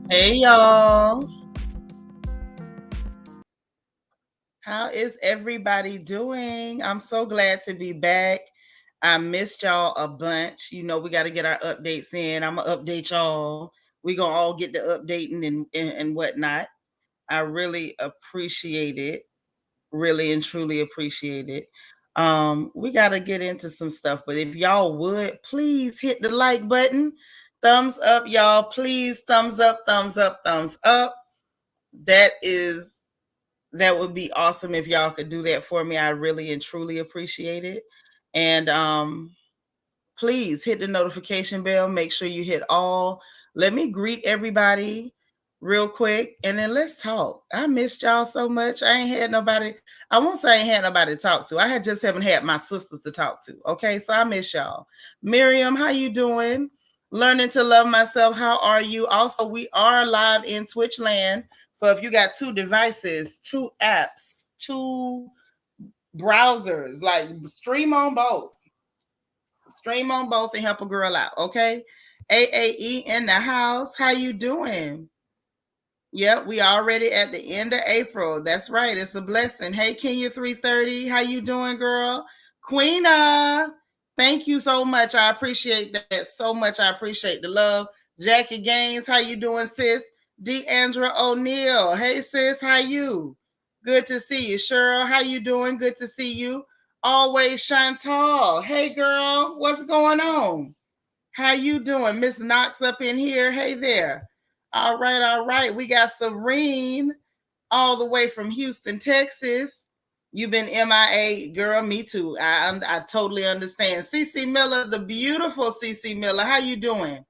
Hey y'all. How is everybody doing? I'm so glad to be back. I missed y'all a bunch. You know, we got to get our updates in. I'm going to update y'all. We going to all get the updating and whatnot. I really appreciate it. Really and truly appreciate it. We got to get into some stuff, but if y'all would please hit the like button. Thumbs up, y'all. Please, thumbs up, thumbs up, thumbs up. That is that would be awesome if y'all could do that for me. I really and truly appreciate it. And please hit the notification bell. Make sure you hit all. Let me greet everybody real quick and then let's talk. I missed y'all so much. I ain't had nobody. I won't say I ain't had nobody to talk to. I just haven't had my sisters to talk to. Okay, so I miss y'all. Miriam, how you doing? Learning to love myself. How are you? Also, we are live in Twitch land. So if you got two devices, two apps, two browsers, like stream on both. Stream on both and help a girl out, okay? AAE in the house. How you doing? Yep, we already at the end of April. That's right. It's a blessing. Hey, Kenya 330. How you doing, girl? Queena. Thank you so much. I appreciate that so much. I appreciate the love. Jackie Gaines. How you doing, sis? Deandra O'Neill. Hey, sis. How you? Good to see you. Cheryl, how you doing? Good to see you. Always Chantal. Hey, girl. What's going on? How you doing? Miss Knox up in here. Hey there. All right, all right. We got Serene all the way from Houston, Texas. You've been MIA, girl. Me too. I totally understand. CC Miller, the beautiful CC Miller. How you doing?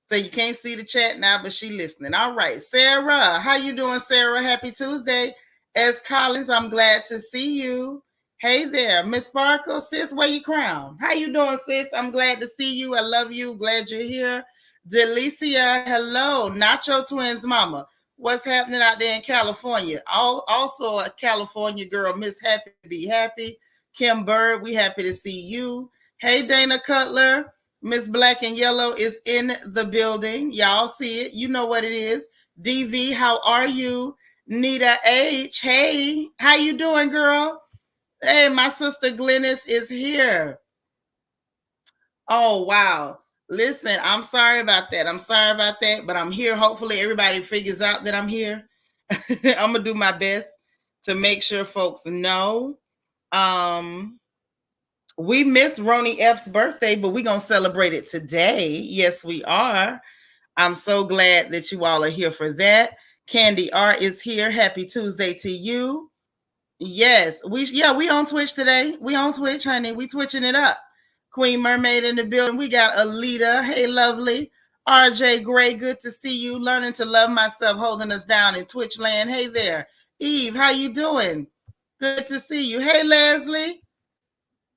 So you can't see the chat now, but she listening. All right, Sarah. How you doing, Sarah? Happy Tuesday. S. Collins, I'm glad to see you. Hey there, Miss Sparkle, sis, where you crown? How you doing, sis? I'm glad to see you. I love you. Glad you're here. Delicia, hello. Nacho Twins mama. What's happening out there in California? Also a California girl, Miss Happy Be Happy. Kim Bird, we happy to see you. Hey, Dana Cutler. Miss Black and Yellow is in the building. Y'all see it. You know what it is. DV, how are you? Nita H, hey, how you doing, girl? Hey, my sister Glennis is here. Oh, wow. Listen, I'm sorry about that. I'm sorry about that, but I'm here. Hopefully everybody figures out that I'm here. I'm going to do my best to make sure folks know. We missed Ronnie F's birthday, but we're going to celebrate it today. Yes, we are. I'm so glad that you all are here for that. Candy R is here. Happy Tuesday to you. Yes, we on Twitch today. We on Twitch, honey. We twitching it up. Queen Mermaid in the building. We got Alita. Hey, lovely. RJ Gray, good to see you. Learning to love myself, holding us down in Twitch land. Hey there. Eve, how you doing? Good to see you. Hey, Leslie.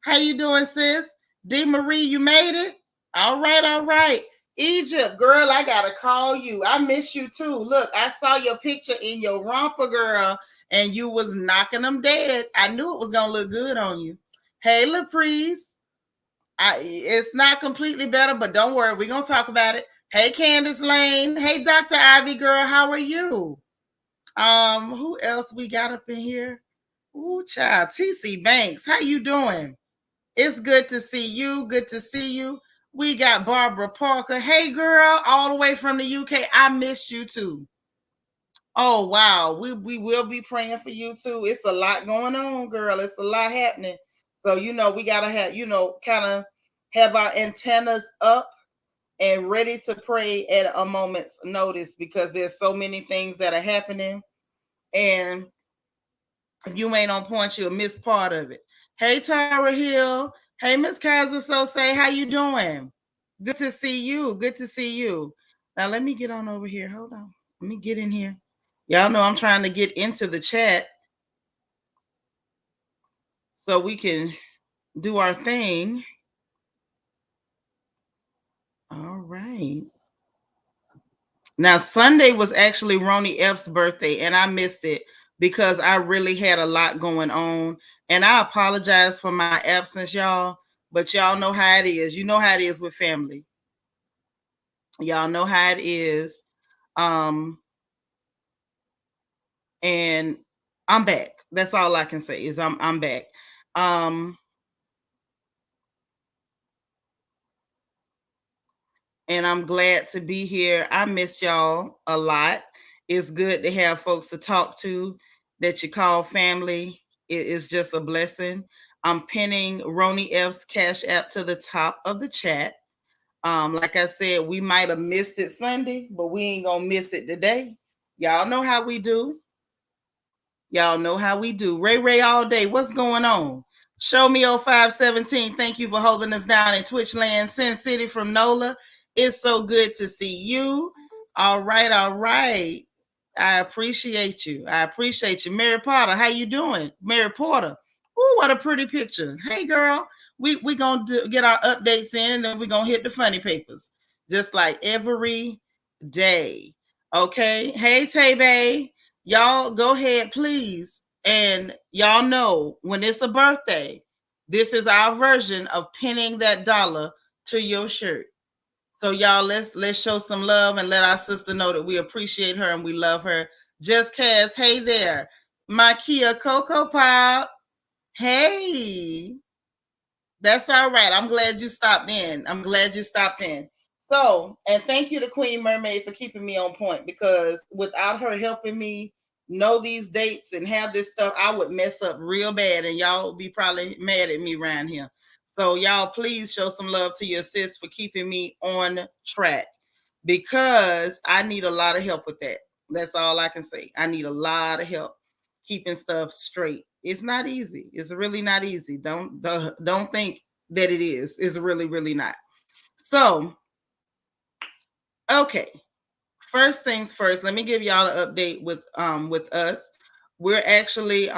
How you doing, sis? D. Marie, you made it? All right, all right. Egypt, girl, I gotta call you. I miss you too. Look, I saw your picture in your romper, girl, and you was knocking them dead. I knew it was gonna look good on you. Hey, LaPreece. It's not completely better, but don't worry, we're gonna talk about it. Hey, Candace Lane. Hey, Dr. Ivy, girl, how are you? Who else we got up in here? Ooh, child. TC Banks, how you doing? It's good to see you. Good to see you. We got Barbara Parker. Hey, girl, all the way from the UK. I missed you too. Oh, wow. We will be praying for you too. It's a lot going on, girl. It's a lot happening. So, we got to have, kind of have our antennas up and ready to pray at a moment's notice because there's so many things that are happening. And if you ain't on point, you'll miss part of it. Hey, Tara Hill. Hey, Miss Kaiser So say, how you doing? Good to see you. Good to see you. Now let me get on over here. Hold on. Let me get in here. Y'all know I'm trying to get into the chat so we can do our thing. All right. Now Sunday was actually Ronnie F's birthday, and I missed it because I really had a lot going on. And I apologize for my absence, y'all. But y'all know how it is. You know how it is with family. Y'all know how it is. Um, and I'm back. That's all I can say is I'm back. Um, and I'm glad to be here. I miss y'all a lot. It's good to have folks to talk to that you call family. It is just a blessing. I'm pinning Roni F's Cash App to the top of the chat. Like I said, we might have missed it Sunday, but we ain't gonna miss it today. Y'all know how we do. Y'all know how we do. Ray Ray all day. What's going on? Show me 0517. Thank you for holding us down in Twitch land. Sin City from NOLA. It's so good to see you. All right, all right. I appreciate you. I appreciate you. Mary Potter, how you doing? Mary Porter. Oh, what a pretty picture. Hey girl, we gonna get our updates in and then we're gonna hit the funny papers. Just like every day. Okay. Hey Tay Bay. Y'all go ahead, please. And y'all know when it's a birthday, this is our version of pinning that dollar to your shirt. So y'all, let's show some love and let our sister know that we appreciate her and we love her. Just Cass, hey there. My Kia Cocoa Pop. Hey. That's all right. I'm glad you stopped in. I'm glad you stopped in. So, and thank you to Queen Mermaid for keeping me on point because without her helping me know these dates and have this stuff, I would mess up real bad and y'all would be probably mad at me around here. So, y'all, please show some love to your sis for keeping me on track because I need a lot of help with that. That's all I can say. I need a lot of help keeping stuff straight. It's not easy. It's really not easy. Don't think that it is. It's really not. So, okay. First things first, let me give y'all an update with us. We're actually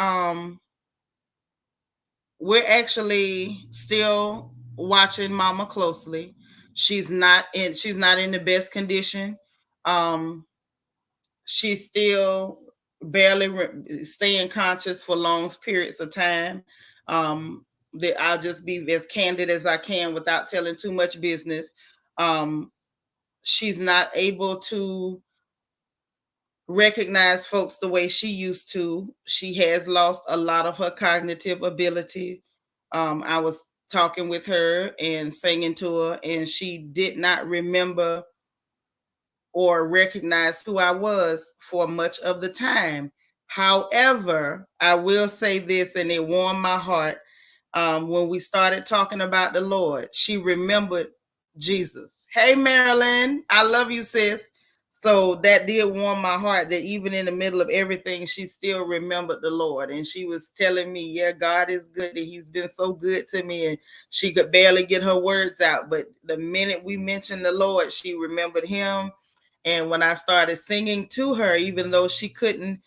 still watching mama closely. She's not in the best condition. Um she's still barely staying conscious for long periods of time. That I'll just be as candid as I can without telling too much business. Um, she's not able to recognize folks the way she used to. She has lost a lot of her cognitive ability. I was talking with her and singing to her, and she did not remember or recognize who I was for much of the time. However, I will say this, and it warmed my heart. When we started talking about the Lord, she remembered Jesus. Hey, Marilyn, I love you, sis. So that did warm my heart that even in the middle of everything, she still remembered the Lord. And she was telling me, yeah, God is good. And he's been so good to me. And she could barely get her words out. But the minute we mentioned the Lord, she remembered him. And when I started singing to her, even though she couldn't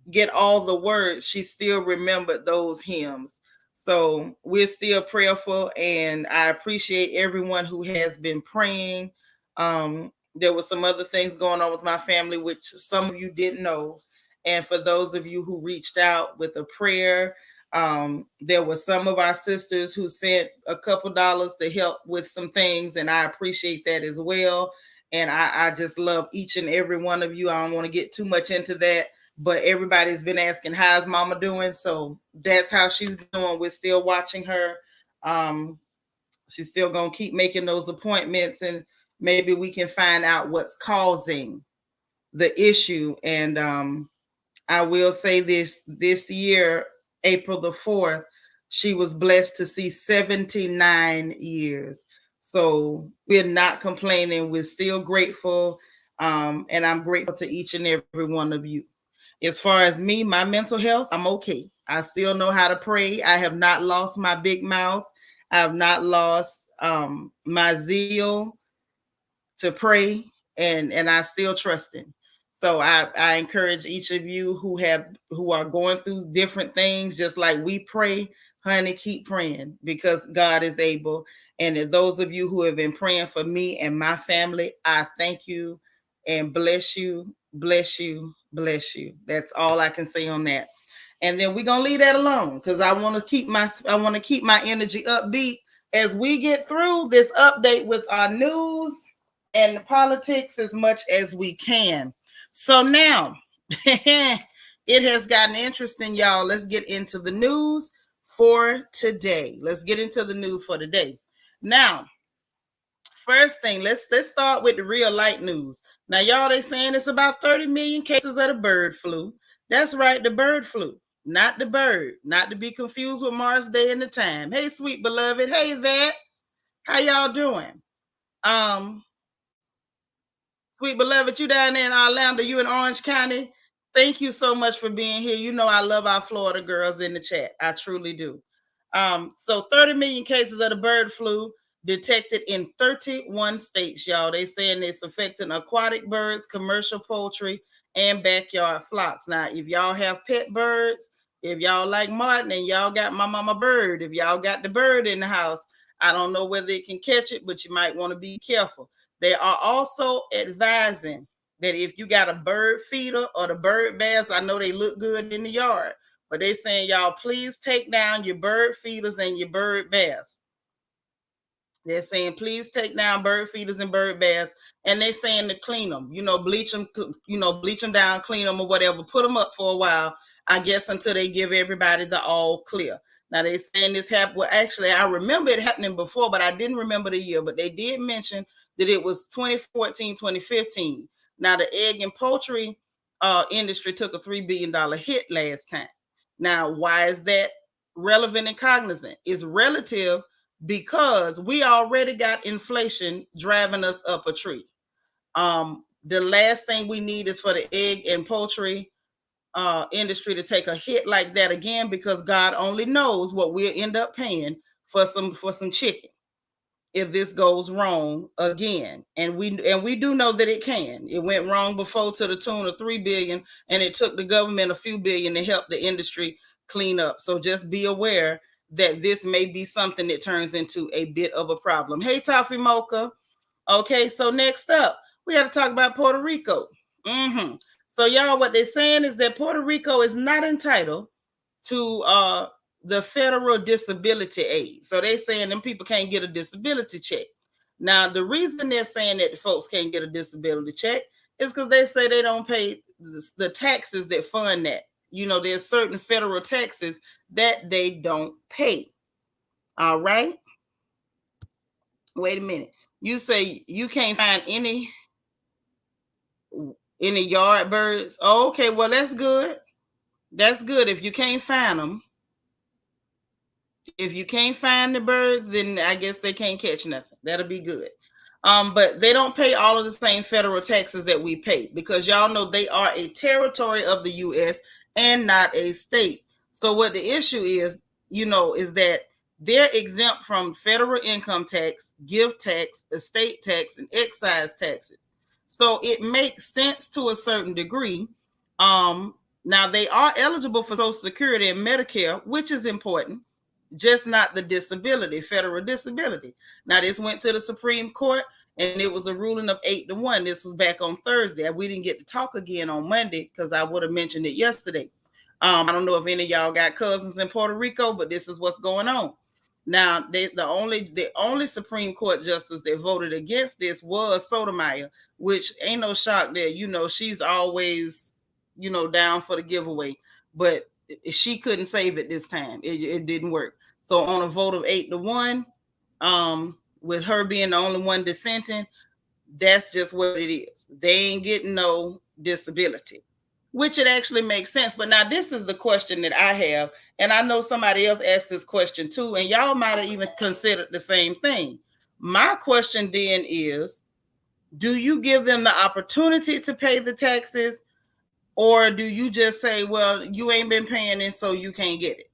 get all the words, she still remembered those hymns. So we're still prayerful, and I appreciate everyone who has been praying. There were some other things going on with my family, which some of you didn't know. And for those of you who reached out with a prayer, there were some of our sisters who sent a couple dollars to help with some things, and I appreciate that as well. And I just love each and every one of you. I don't want to get too much into that, but everybody's been asking how's mama doing, so that's how she's doing. We're still watching her. She's still gonna keep making those appointments, and maybe we can find out what's causing the issue. And I will say this year, April the 4th, she was blessed to see 79 years. So we're not complaining, we're still grateful. And I'm grateful to each and every one of you. As far as me, my mental health, I'm okay. I still know how to pray. I have not lost my big mouth. I have not lost my zeal to pray, and I still trust him. So I encourage each of you who are going through different things, just like we pray, honey, keep praying because God is able. And those of you who have been praying for me and my family, I thank you and bless you, bless you, bless you. That's all I can say on that. And then we're gonna leave that alone because I want to keep my energy upbeat as we get through this update with our news. and politics as much as we can. So now it has gotten interesting, y'all. Let's get into the news for today. Let's get into the news for today. Now, first thing, let's start with the real light news. Now, y'all, they saying it's about 30 million cases of the bird flu. That's right, the bird flu, not the bird, not to be confused with Mars Day and the time. Hey, sweet beloved. Hey, Vet. How y'all doing? Sweet beloved, you down there in Orlando, you in Orange County. Thank you so much for being here. You know I love our Florida girls in the chat. I truly do. So 30 million cases of the bird flu detected in 31 states, y'all. They saying it's affecting aquatic birds, commercial poultry, and backyard flocks. Now, if y'all have pet birds, if y'all like Martin and y'all got my mama bird, if y'all got the bird in the house, I don't know whether it can catch it, but you might want to be careful. They are also advising that if you got a bird feeder or the bird baths, I know they look good in the yard, but they saying, y'all, please take down your bird feeders and your bird baths. They're saying, please take down bird feeders and bird baths. And they're saying to clean them, bleach them, bleach them down, clean them or whatever, put them up for a while, I guess, until they give everybody the all clear. Now, they're saying this happened. Well, actually, I remember it happening before, but I didn't remember the year. But they did mention that it was 2014, 2015. Now, the egg and poultry industry took a $3 billion hit last time. Now, why is that relevant and cognizant? It's relative because we already got inflation driving us up a tree. The last thing we need is for the egg and poultry industry to take a hit like that again, because God only knows what we'll end up paying for some chicken if this goes wrong again. And we do know that it can. It went wrong before to the tune of $3 billion, and it took the government a few billion to help the industry clean up. So just be aware that this may be something that turns into a bit of a problem. Hey, Toffee Mocha. Okay, so next up, we got to talk about Puerto Rico. So, y'all, what they're saying is that Puerto Rico is not entitled to the federal disability aid. So they saying them people can't get a disability check. Now, the reason they're saying that the folks can't get a disability check is because they say they don't pay the taxes that fund that. There's certain federal taxes that they don't pay. All right. Wait a minute. You say you can't find any yard birds. Oh, okay. Well, that's good. That's good. If you can't find them, if you can't find the birds, then I guess they can't catch nothing. That'll be good. But they don't pay all of the same federal taxes that we pay, because y'all know they are a territory of the U.S. and not a state. So what the issue is, is that they're exempt from federal income tax, gift tax, estate tax, and excise taxes. So it makes sense to a certain degree. Now they are eligible for Social Security and Medicare, which is important, just not the disability, federal disability. Now, this went to the Supreme Court, and it was a ruling of 8-1. This was back on Thursday. We didn't get to talk again on Monday because I would have mentioned it yesterday. I don't know if any of y'all got cousins in Puerto Rico, but this is what's going on. Now, the only Supreme Court justice that voted against this was Sotomayor, which ain't no shock there. She's always, down for the giveaway. But she couldn't save it this time. It didn't work. So on a vote of 8-1, with her being the only one dissenting, that's just what it is. They ain't getting no disability, which it actually makes sense. But now this is the question that I have, and I know somebody else asked this question too, and y'all might have even considered the same thing. My question then is, do you give them the opportunity to pay the taxes, or do you just say, well, you ain't been paying it, so you can't get it?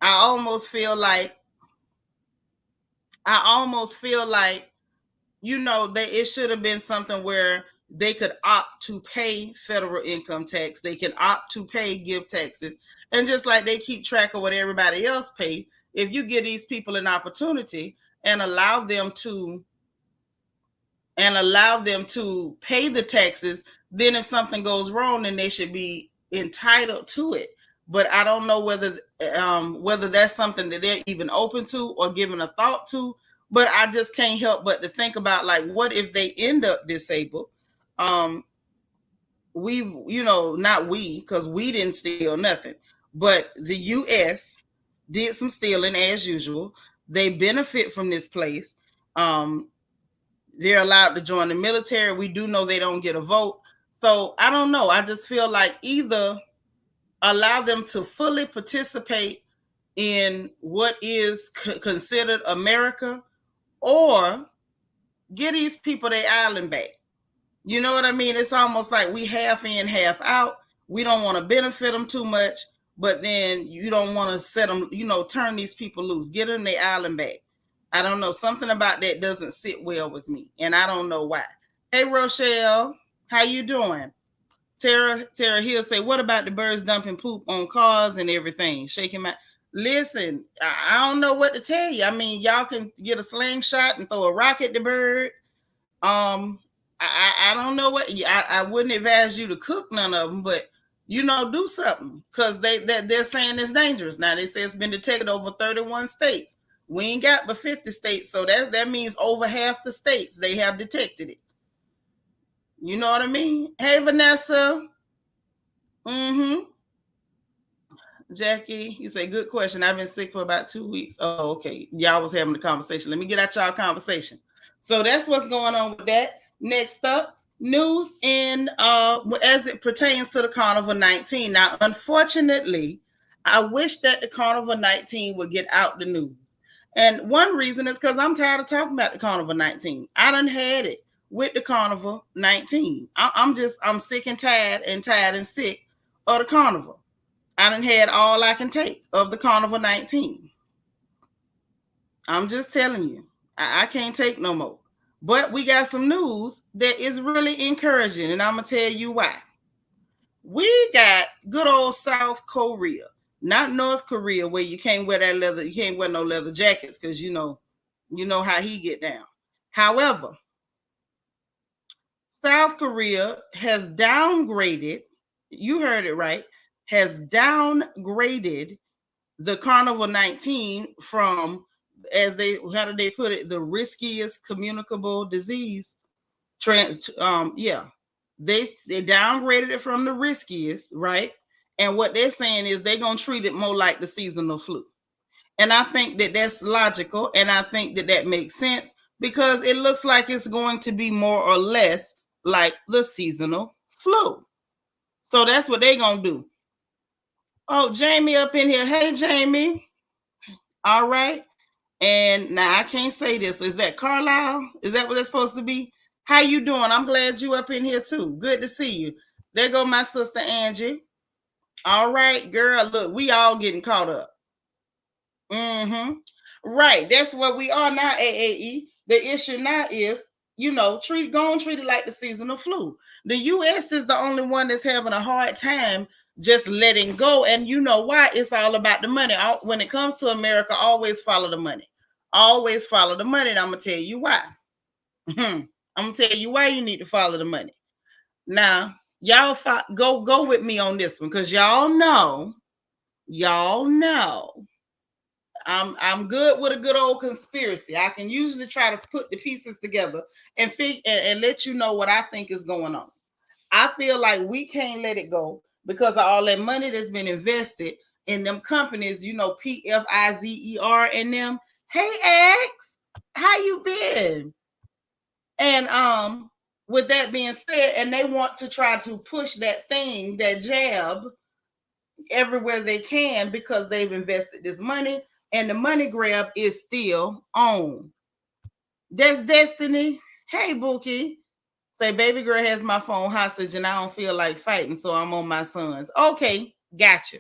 I almost feel like, that it should have been something where they could opt to pay federal income tax. They can opt to pay gift taxes. And just like they keep track of what everybody else pays, if you give these people an opportunity and allow them to pay the taxes, then if something goes wrong, then they should be entitled to it. But I don't know whether that's something that they're even open to or giving a thought to. But I just can't help but to think about, like, what if they end up disabled? Um, we, not we, because we didn't steal nothing, but the U.S. did some stealing as usual. They benefit from this place. Um, they're allowed to join the military. We do know they don't get a vote. So I don't know. I just feel like either allow them to fully participate in what is considered America, or get these people their island back. You know what I mean? It's almost like we half in, half out. We don't want to benefit them too much, but then you don't want to set them, turn these people loose, get them their island back. I don't know. Something about that doesn't sit well with me, and I don't know why. Hey, Rochelle, how you doing? Tara Hill say, what about the birds dumping poop on cars and everything? Shaking my. Listen, I don't know what to tell you. I mean, y'all can get a slingshot and throw a rock at the bird. I don't know what. I wouldn't advise you to cook none of them, but do something, because they're saying it's dangerous. Now they say it's been detected over 31 states. We ain't got but 50 states, so that means over half the states they have detected it. You know what I mean? Hey, Vanessa. Mm-hmm. Jackie, you say, good question. I've been sick for about 2 weeks. Oh, okay. Y'all was having the conversation. Let me get at y'all conversation. So that's what's going on with that. Next up, news in as it pertains to the Carnival 19. Now, unfortunately, I wish that the Carnival 19 would get out the news. And one reason is because I'm tired of talking about the Carnival 19. I done had it with the Carnival 19. I'm sick and tired and sick of the Carnival. I done had all I can take of the Carnival 19. I'm just telling you, I can't take no more. But we got some news that is really encouraging, and I'm going to tell you why. We got good old South Korea, not North Korea, where you can't wear that leather, you can't wear no leather jackets, because you know how he get down. However, South Korea has downgraded, you heard it right, has downgraded the Carnival 19 from, as they, how did they put it, the riskiest communicable disease. Yeah, they downgraded it from the riskiest, right? And what they're saying is they're gonna treat it more like the seasonal flu. And I think that that's logical, and I think that that makes sense, because it looks like it's going to be more or less like the seasonal flu. So that's what they're gonna do. Oh, Jamie up in here. Hey, Jamie. All right. And now I can't say this. Is that Carlisle? Is that what it's supposed to be? How you doing? I'm glad you up in here too. Good to see you. There go my sister Angie. All right, girl. Look, we all getting caught up. Mm-hmm. Right. That's what we are now, AAE. The issue now is, treat it like the seasonal flu. The US is the only one that's having a hard time just letting go. And you know why? It's all about the money. When it comes to America, always follow the money. Always follow the money. And I'm gonna tell you why. I'm gonna tell you why you need to follow the money. Now, y'all go with me on this one, because y'all know I'm good with a good old conspiracy. I can usually try to put the pieces together and let you know what I think is going on. I feel like we can't let it go because of all that money that's been invested in them companies, PFIZER and them. Hey, X, how you been? And with that being said, and they want to try to push that thing, that jab, everywhere they can, because they've invested this money, and the money grab is still on. That's Destiny. Hey, Bookie. Say, baby girl has my phone hostage and I don't feel like fighting, so I'm on my son's. Okay, gotcha.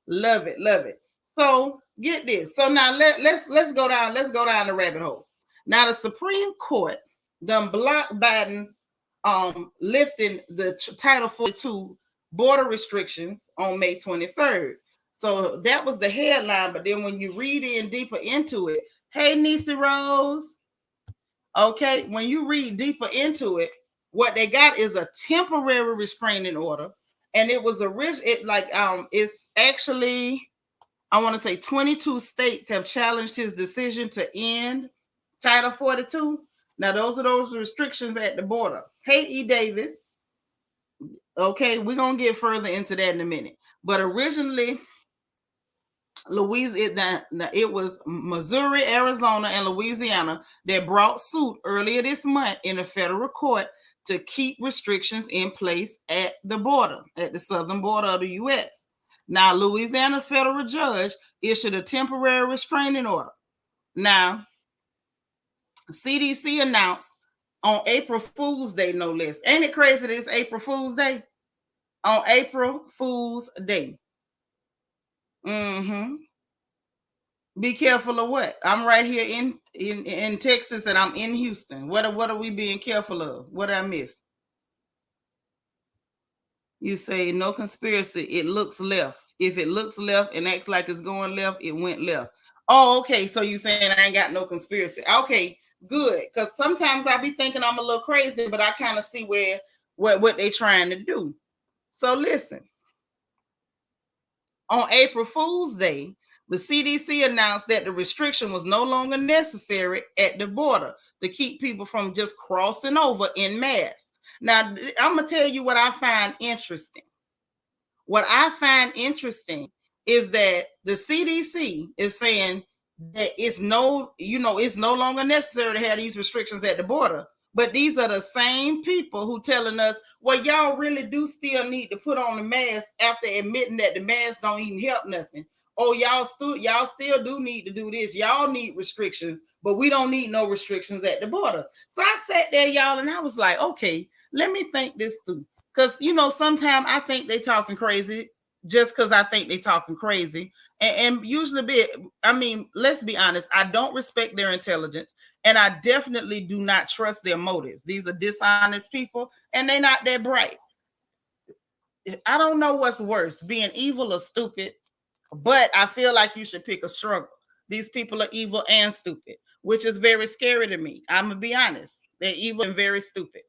Love it, love it. So get this. So now let's go down. Let's go down the rabbit hole. Now the Supreme Court done blocked Biden's lifting the Title 42 border restrictions on May 23rd. So that was the headline. But then when you read in deeper into it, hey, Niecy Rose. Okay, when you read deeper into it, what they got is a temporary restraining order. And it was it's actually, I want to say 22 states have challenged his decision to end Title 42. Now, those are those restrictions at the border. Hey, E. Davis. Okay, we're going to get further into that in a minute. But originally, it was Missouri, Arizona, and Louisiana that brought suit earlier this month in a federal court to keep restrictions in place at the border, at the southern border of the U.S. Now, Louisiana federal judge issued a temporary restraining order. Now, CDC announced on April Fool's Day, no less. Ain't it crazy that it's April Fool's Day? On April Fool's Day. Mm-hmm. Be careful of what? I'm right here in Texas and I'm in Houston. What are we being careful of? What did I miss? You say no conspiracy. It looks left. If it looks left and acts like it's going left, it went left. Oh, okay. So you saying I ain't got no conspiracy. Okay, good. Because sometimes I be thinking I'm a little crazy, but I kind of see what they trying to do. So listen. On April Fool's Day, the CDC announced that the restriction was no longer necessary at the border to keep people from just crossing over in mass. Now, I'm going to tell you what I find interesting. What I find interesting is that the CDC is saying that it's no longer necessary to have these restrictions at the border. But these are the same people who telling us, well, y'all really do still need to put on the mask after admitting that the mask don't even help nothing. Oh, y'all still do need to do this. Y'all need restrictions, but we don't need no restrictions at the border. So I sat there, y'all, and I was like, okay, let me think this through. Because, sometimes I think they talking crazy just because I think they talking crazy. And usually, let's be honest, I don't respect their intelligence. And I definitely do not trust their motives. These are dishonest people, and they're not that bright. I don't know what's worse, being evil or stupid, but I feel like you should pick a struggle. These people are evil and stupid, which is very scary to me. I'm going to be honest. They're evil and very stupid.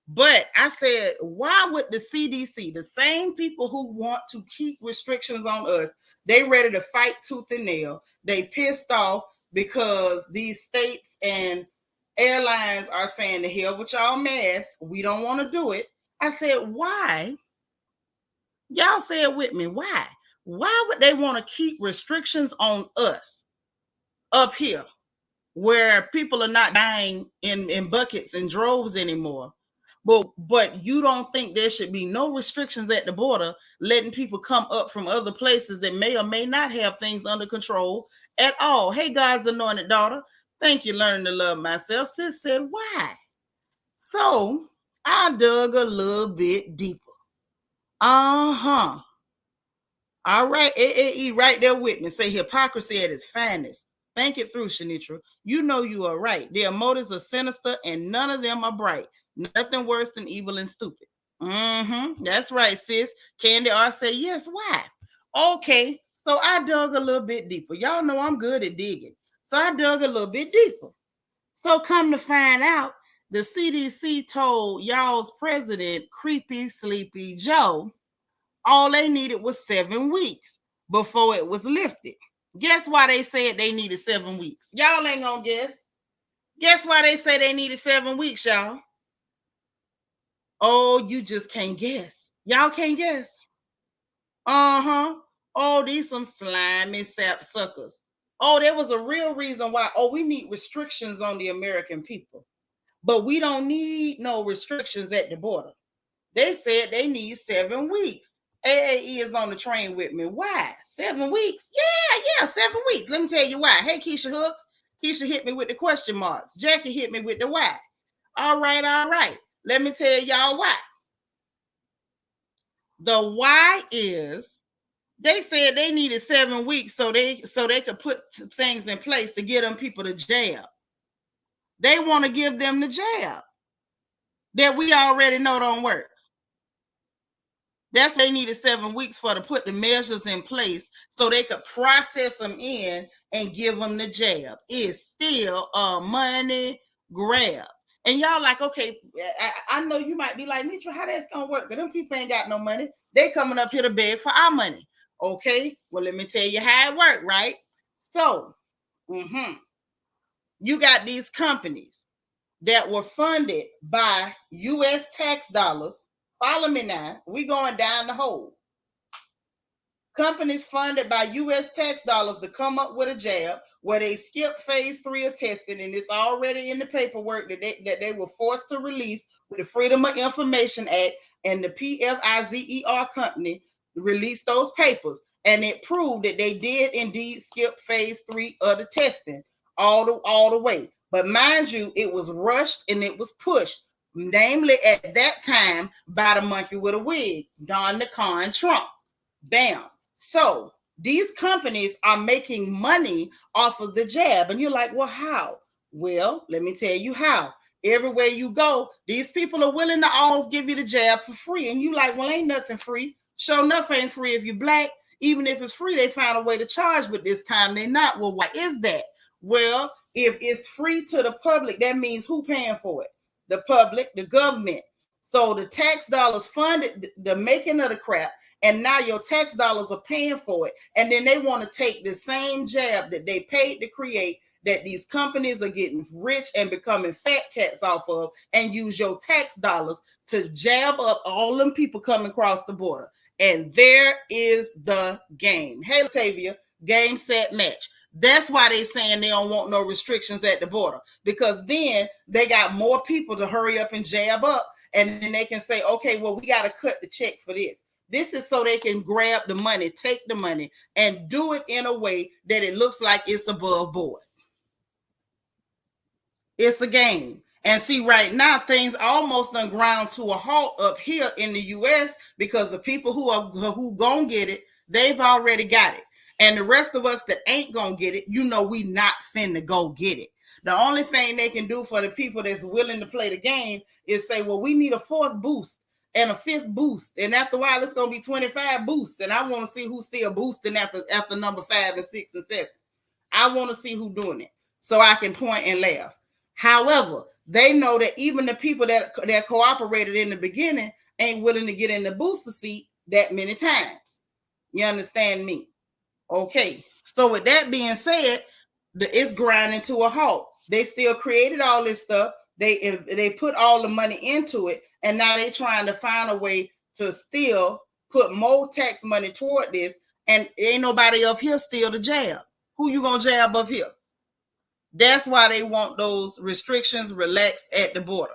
But I said, why would the CDC, the same people who want to keep restrictions on us, they ready to fight tooth and nail. They pissed off because these states and airlines are saying, the hell with y'all masks. We don't want to do it. I said, why? Y'all say it with me. Why? Why would they want to keep restrictions on us up here where people are not dying in buckets and droves anymore? But you don't think there should be no restrictions at the border, letting people come up from other places that may or may not have things under control at all. Hey, God's anointed daughter, thank you, learning to love myself. Sis said, why? So I dug a little bit deeper. All right, AAE right there with me. Say hypocrisy at its finest. Think it through, Shanitra. You know you are right. Their motives are sinister and none of them are bright. Nothing worse than evil and stupid. That's right, sis. Candy R say, yes, why? Okay, so I dug a little bit deeper. Y'all know I'm good at digging. So I dug a little bit deeper. So come to find out, the CDC told y'all's president, Creepy Sleepy Joe, all they needed was 7 weeks before it was lifted. Guess why they said they needed 7 weeks? Y'all ain't gonna guess. Guess why they say they needed 7 weeks, y'all? Oh, you just can't guess. Y'all can't guess. Oh, these some slimy sap suckers. Oh, there was a real reason why. Oh, we need restrictions on the American people. But we don't need no restrictions at the border. They said they need 7 weeks. AAE is on the train with me. Why? 7 weeks? Yeah, 7 weeks. Let me tell you why. Hey, Keisha Hooks. Keisha hit me with the question marks. Jackie hit me with the why. All right. Let me tell y'all why. The why is they said they needed 7 weeks so they could put things in place to get them people to jab. They want to give them the jab that we already know don't work. That's why they needed 7 weeks for to put the measures in place so they could process them in and give them the jab. It's still a money grab. And y'all like, okay, I know you might be like, Mitra, how that's going to work? Because them people ain't got no money. They coming up here to beg for our money. Okay, well, let me tell you how it worked, right? So, You got these companies that were funded by U.S. tax dollars. Follow me now. We going down the hole. Companies funded by U.S. tax dollars to come up with a jab where they skip phase 3 of testing, and it's already in the paperwork that they were forced to release with the Freedom of Information Act, and the PFIZER company released those papers, and it proved that they did indeed skip phase 3 of the testing all the way. But mind you, it was rushed and it was pushed, namely at that time by the monkey with a wig, Don the Con Trump. Bam. So these companies are making money off of the jab. And you're like, well, how? Well, let me tell you how. Everywhere you go, these people are willing to always give you the jab for free. And you like, well, ain't nothing free. Sure enough, ain't free if you're black. Even if it's free, they find a way to charge, but this time they're not. Well, why is that? Well, if it's free to the public, that means who paying for it? The public, the government. So the tax dollars funded the making of the crap, and now your tax dollars are paying for it. And then they want to take the same jab that they paid to create, that these companies are getting rich and becoming fat cats off of, and use your tax dollars to jab up all them people coming across the border. And there is the game. Hey, Latavia, game, set, match. That's why they saying they don't want no restrictions at the border, because then they got more people to hurry up and jab up, and then they can say, okay, well, we got to cut the check for this. This is so they can grab the money, take the money, and do it in a way that it looks like it's above board. It's a game. And see, right now, things almost done ground to a halt up here in the U.S. because the people who gonna get it, they've already got it. And the rest of us that ain't gonna get it, you know, we not finna go get it. The only thing they can do for the people that's willing to play the game is say, well, we need a fourth boost and a fifth boost. And after a while, it's gonna be 25 boosts. And I want to see who's still boosting after number 5 and 6 and 7. I want to see who doing it so I can point and laugh. However, they know that even the people that cooperated in the beginning ain't willing to get in the booster seat that many times. You understand me? Okay. So with that being said, it's grinding to a halt. They still created all this stuff. They put all the money into it, and now they're trying to find a way to still put more tax money toward this, and ain't nobody up here still to jab. Who you gonna jab up here? That's why they want those restrictions relaxed at the border.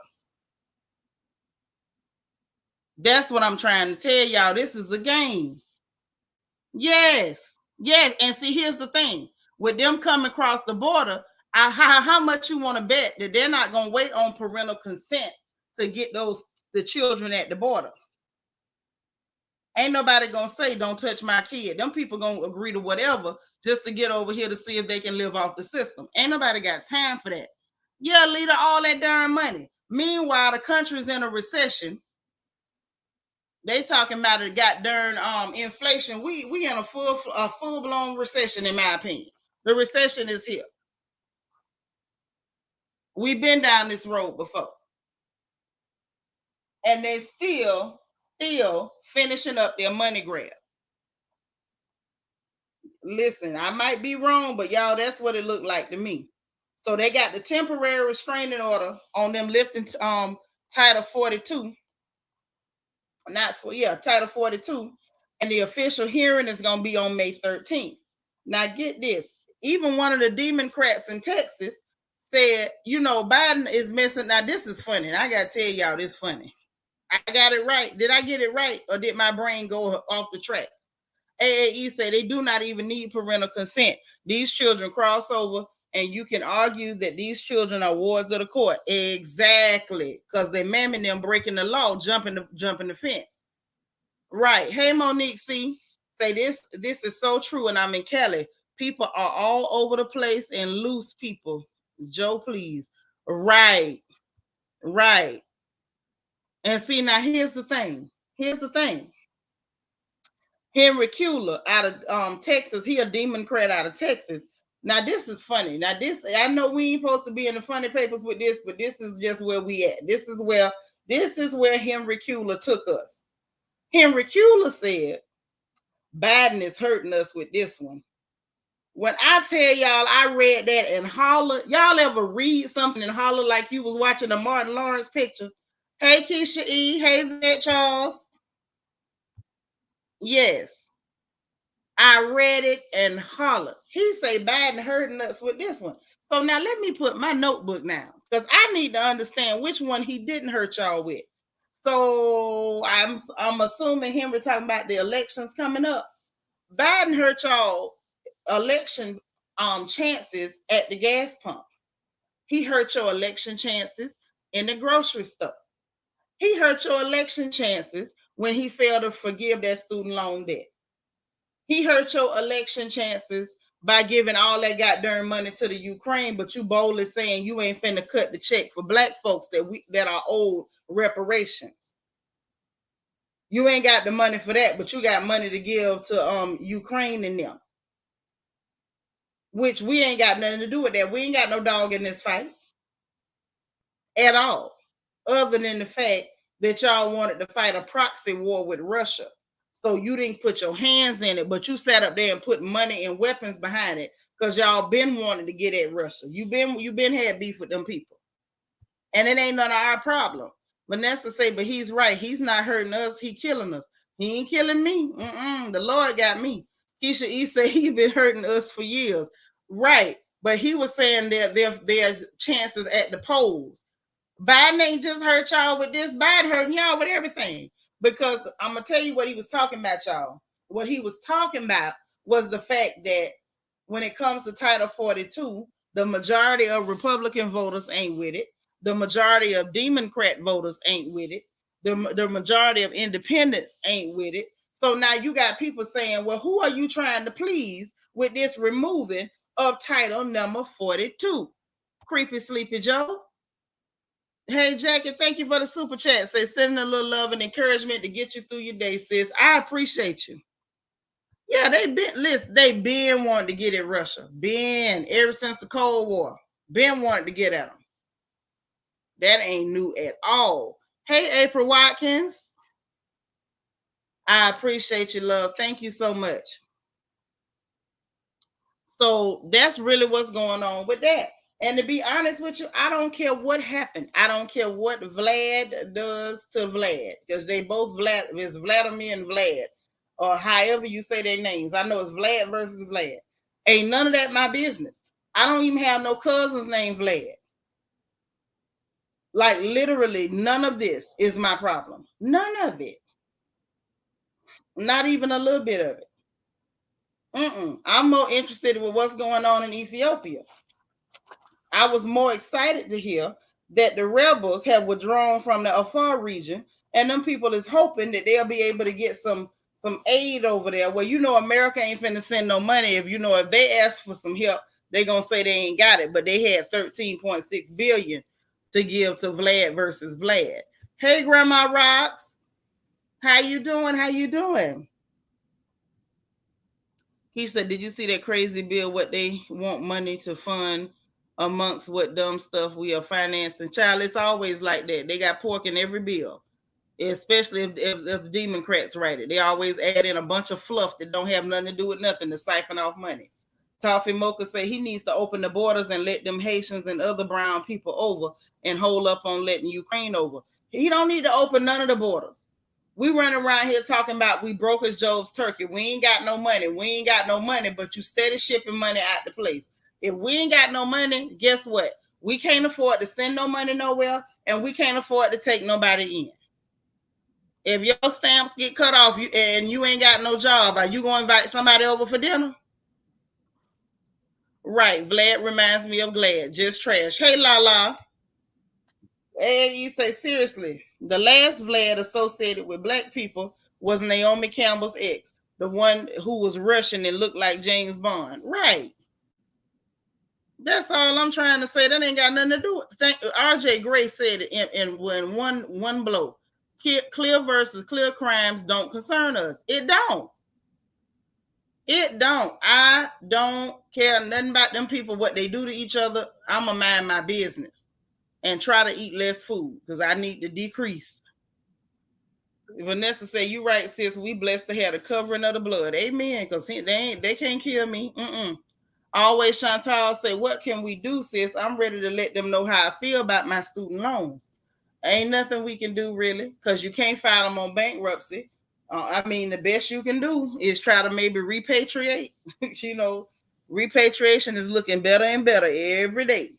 That's what I'm trying to tell y'all. This is a game. Yes. Yes. And see, here's the thing. With them coming across the border, how much you want to bet that they're not going to wait on parental consent to get the children at the border? Ain't nobody going to say, don't touch my kid. Them people going to agree to whatever just to get over here to see if they can live off the system. Ain't nobody got time for that. Yeah, leader, all that darn money. Meanwhile, the country's in a recession. They talking about it got darn inflation. We in a full blown recession, in my opinion. The recession is here. We've been down this road before. And they still finishing up their money grab. Listen, I might be wrong, but y'all, that's what it looked like to me. So they got the temporary restraining order on them lifting Title 42. Title 42. And the official hearing is going to be on May 13th. Now get this. Even one of the Democrats in Texas said, you know, Biden is messing. Now this is funny. I got to tell y'all, this funny. I got it right. Did I get it right, or did my brain go off the tracks? AAE said they do not even need parental consent. These children cross over, and you can argue that these children are wards of the court. Exactly, because they mamming them breaking the law, jumping the fence. Right. Hey, Monique, say this is so true, and I'm in Cali. People are all over the place and loose people. Joe, please. Right. And see, now here's the thing. Henry Cuellar out of Texas, he a Democrat out of Texas. Now this is funny. Now this, I know we ain't supposed to be in the funny papers with this, but this is just where we at. This is where Henry Cuellar took us. Henry Cuellar said Biden is hurting us with this one. When I tell y'all, I read that and holler. Y'all ever read something and holler like you was watching a Martin Lawrence picture? Hey, Keisha E. Hey, Vet Charles. Yes. I read it and hollered. He say Biden hurting us with this one. So now let me put my notebook now because I need to understand which one he didn't hurt y'all with. So I'm assuming Henry talking about the elections coming up. Biden hurt y'all election chances at the gas pump. He hurt your election chances in the grocery store. He hurt your election chances when he failed to forgive that student loan debt. He hurt your election chances by giving all that goddamn money to the Ukraine, but you boldly saying you ain't finna cut the check for black folks that are owed reparations. You ain't got the money for that, but you got money to give to Ukraine and them. Which we ain't got nothing to do with that. We ain't got no dog in this fight at all. Other than the fact that y'all wanted to fight a proxy war with Russia. So you didn't put your hands in it, but you sat up there and put money and weapons behind it because y'all been wanting to get at Russia. You been had beef with them people. And it ain't none of our problem. Vanessa say, but he's right. He's not hurting us. He killing us. He ain't killing me. The Lord got me. Keisha E say he been hurting us for years. Right. But he was saying that there's chances at the polls. Biden ain't just hurt y'all with this. Biden hurting y'all with everything. Because I'm going to tell you what he was talking about, y'all. What he was talking about was the fact that when it comes to Title 42, the majority of Republican voters ain't with it. The majority of Democrat voters ain't with it. The majority of independents ain't with it. So now you got people saying, well, who are you trying to please with this removing of title number 42? Creepy Sleepy Joe. Hey, Jackie, thank you for the super chat. Say, sending a little love and encouragement to get you through your day, sis. I appreciate you. Yeah, they been wanting to get at Russia. Been ever since the Cold War. Been wanting to get at them. That ain't new at all. Hey, April Watkins. I appreciate you, love. Thank you so much. So that's really what's going on with that. And to be honest with you, I don't care what happened. I don't care what Vlad does to Vlad, because they both it's Vladimir and Vlad, or however you say their names. I know it's Vlad versus Vlad. Ain't none of that my business. I don't even have no cousins named Vlad. Like literally, none of this is my problem. None of it. Not even a little bit of it. I'm more interested with what's going on in Ethiopia. I was more excited to hear that the rebels have withdrawn from the Afar region, and them people is hoping that they'll be able to get some aid over there. Well, America ain't finna send no money. If they ask for some help, they gonna say they ain't got it. But they had 13.6 billion to give to Vlad versus Vlad. Hey, Grandma Rocks, how you doing? How you doing? He said, did you see that crazy bill? What they want money to fund amongst what dumb stuff we are financing? Child, it's always like that. They got pork in every bill, especially if the Democrats write it. They always add in a bunch of fluff that don't have nothing to do with nothing to siphon off money. Toffee Mocha said he needs to open the borders and let them Haitians and other brown people over and hold up on letting Ukraine over. He don't need to open none of the borders. We run around here talking about we broke as Job's turkey. We ain't got no money. We ain't got no money, but you steady shipping money out the place. If we ain't got no money, guess what? We can't afford to send no money nowhere, and we can't afford to take nobody in. If your stamps get cut off and you ain't got no job, are you going to invite somebody over for dinner? Right. Vlad reminds me of Glad. Just trash. Hey, Lala. And you say, seriously, the last Vlad associated with black people was Naomi Campbell's ex, the one who was Russian and looked like James Bond. Right. That's all I'm trying to say. That ain't got nothing to do with it. RJ Gray said it in one blow. Clear versus clear crimes don't concern us. It don't. It don't. I don't care nothing about them people, what they do to each other. I'm going to mind my business and try to eat less food because I need to decrease. Vanessa say, you right, sis. We blessed to have the covering of the blood. Amen. Because they can't kill me. Always Chantal say, what can we do, sis? I'm ready to let them know how I feel about my student loans. Ain't nothing we can do really, because you can't file them on bankruptcy. I mean, the best you can do is try to maybe repatriate. You know, repatriation is looking better and better every day.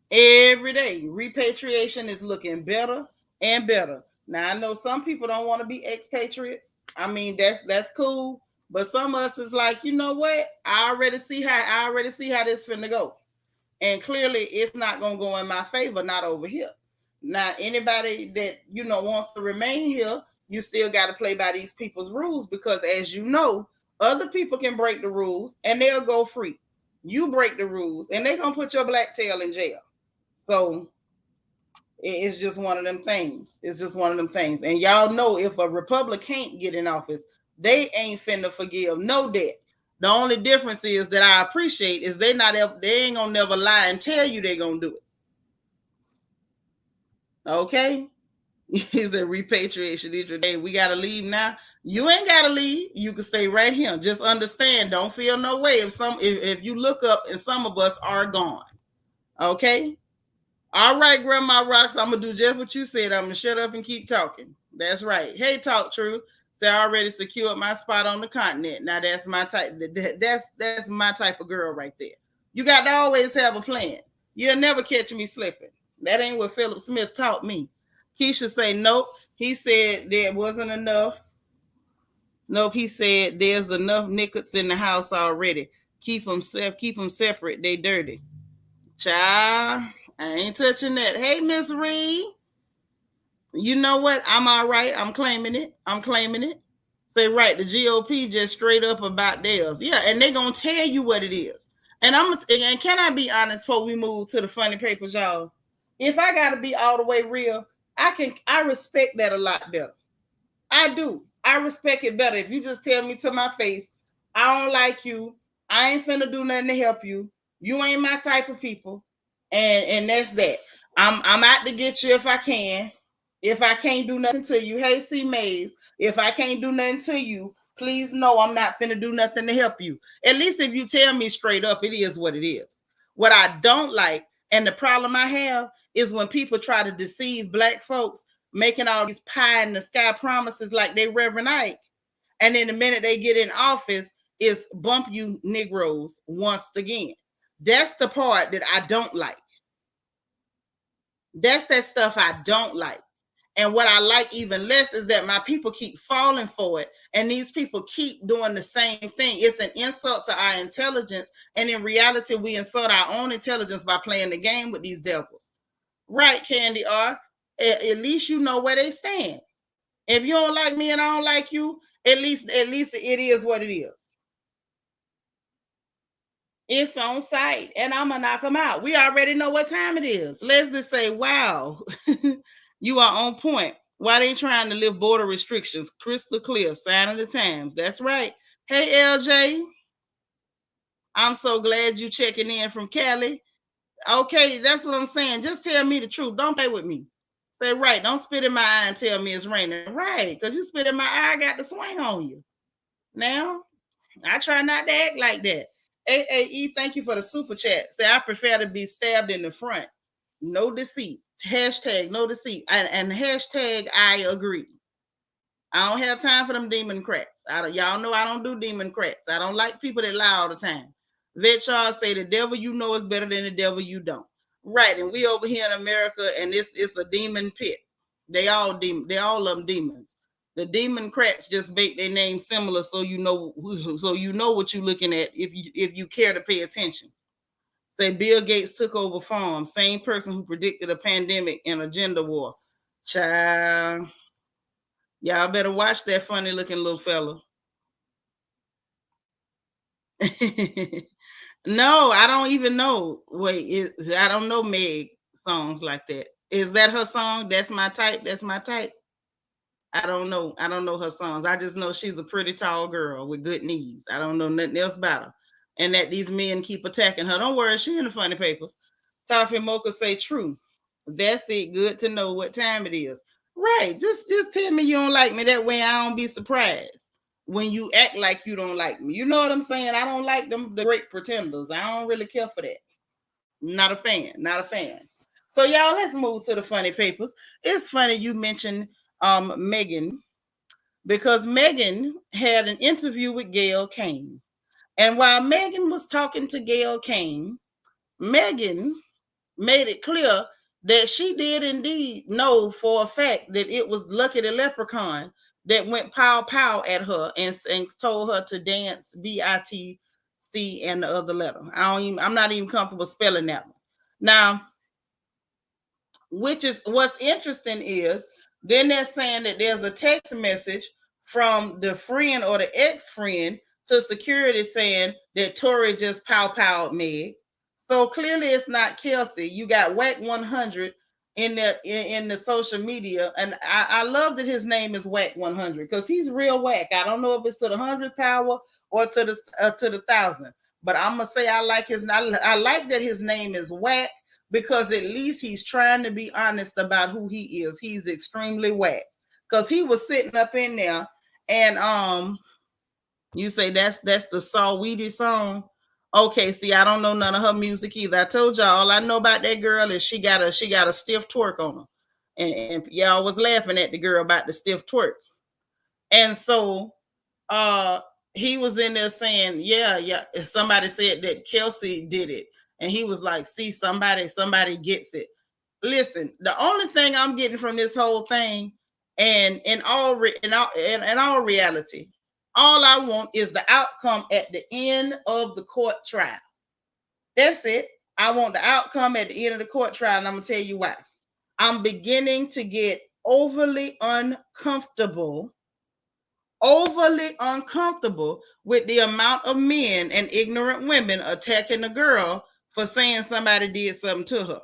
Every day, repatriation is looking better and better. Now I know some people don't want to be expatriates. I mean, that's cool, but some of us is like, you know what? I already see how this finna go, and clearly it's not gonna go in my favor. Not over here. Now, anybody that wants to remain here, you still got to play by these people's rules, because, as you know, other people can break the rules and they'll go free. You break the rules and they're gonna put your black tail in jail. So it's just one of them things. It's just one of them things. And y'all know, if a Republic can't get in office, they ain't finna forgive no debt. The only difference is that I appreciate is they ain't gonna never lie and tell you they gonna do it. Okay? He said repatriation. Hey, we gotta leave now. You ain't gotta leave. You can stay right here. Just understand, don't feel no way if you look up and some of us are gone. Okay? All right, Grandma Rocks, I'm gonna do just what you said. I'm gonna shut up and keep talking. That's right. Hey, Talk True. Say I already secured my spot on the continent. Now that's my type. That's my type of girl right there. You got to always have a plan. You'll never catch me slipping. That ain't what Philip Smith taught me. Keisha say nope. He said there wasn't enough. Nope. He said there's enough nickets in the house already. Keep them separate. They dirty. Child, I ain't touching that. Hey, Miss Reed. You know what? I'm all right. I'm claiming it. Say right. The GOP just straight up about theirs. Yeah, and they gonna tell you what it is. And can I be honest before we move to the funny papers, y'all? If I gotta be all the way real, I respect that a lot better. I do. I respect it better. If you just tell me to my face, I don't like you. I ain't finna do nothing to help you. You ain't my type of people. And that's that. I'm out to get you if I can. If I can't do nothing to you, hey C Mays, if I can't do nothing to you, please know I'm not finna do nothing to help you. At least if you tell me straight up, it is what it is. What I don't like, and the problem I have, is when people try to deceive Black folks, making all these pie in the sky promises like they Reverend Ike. And then the minute they get in office, is bump you Negroes once again. That's the part that I don't like. That's that stuff I don't like. And what I like even less is that my people keep falling for it. And these people keep doing the same thing. It's an insult to our intelligence. And in reality, we insult our own intelligence by playing the game with these devils. Right, Candy R. At least you know where they stand. If you don't like me and I don't like you, at least it is what it is. It's on site, and I'm gonna knock them out. We already know what time it is. Leslie say, wow, you are on point. Why they trying to lift border restrictions? Crystal clear, sign of the times. That's right. Hey, LJ, I'm so glad you checking in from Cali. Okay, that's what I'm saying. Just tell me the truth. Don't play with me. Say, right, don't spit in my eye and tell me it's raining. Right, because you spit in my eye, I got the swing on you. Now, I try not to act like that. AAE, thank you for the super chat. Say, I prefer to be stabbed in the front. No deceit. Hashtag no deceit. And hashtag I agree. I don't have time for them Democrats. Y'all know I don't do Democrats. I don't like people that lie all the time. Vet Charles say the devil you know is better than the devil you don't. Right, and we over here in America, and it's a demon pit. They all of them demons. The Democrats just make their name similar, so you know what you're looking at if you care to pay attention. Say Bill Gates took over farms, same person who predicted a pandemic and a gender war. Child, y'all better watch that funny looking little fella. No, I don't even know. Wait, I don't know Meg songs like that. Is that her song? That's my type. That's my type. I don't know. I don't know her songs. I just know she's a pretty tall girl with good knees. I don't know nothing else about her. And that these men keep attacking her. Don't worry, she in the funny papers. Toffee Mocha say true. That's it. Good to know what time it is. Right. Just tell me you don't like me. That way I don't be surprised. when you act like you don't like me. You know what I'm saying? I don't like them, the great pretenders. I don't really care for that. Not a fan. Not a fan. So y'all, let's move to the funny papers. It's funny you mentioned Megan, because Megan had an interview with Gail Kane. And while Megan was talking to Gail Kane, Megan made it clear that she did indeed know for a fact that it was Lucky the Leprechaun that went pow pow at her and told her to dance BITC and the other letter. I'm not even comfortable spelling that one. Now, which is what's interesting is then they're saying that there's a text message from the friend or the ex-friend to security saying that Tori just pow powed Meg. So clearly it's not Kelsey. You got Whack 100 in the social media. And I love that his name is Whack 100 because he's real whack. I don't know if it's to the 100th power or to the 1,000. But I'm gonna say I like that his name is Whack, because at least he's trying to be honest about who he is. He's extremely whack. Because he was sitting up in there and you say that's the Saw Weedy song. Okay, see, I don't know none of her music either. I told y'all all I know about that girl is she got a stiff twerk on her. And y'all was laughing at the girl about the stiff twerk. And so he was in there saying, yeah. Somebody said that Kelsey did it. And he was like, see, somebody gets it. Listen, the only thing I'm getting from this whole thing, and in all reality, all I want is the outcome at the end of the court trial. That's it. I want the outcome at the end of the court trial, and I'm gonna tell you why. I'm beginning to get overly uncomfortable with the amount of men and ignorant women attacking a girl for saying somebody did something to her.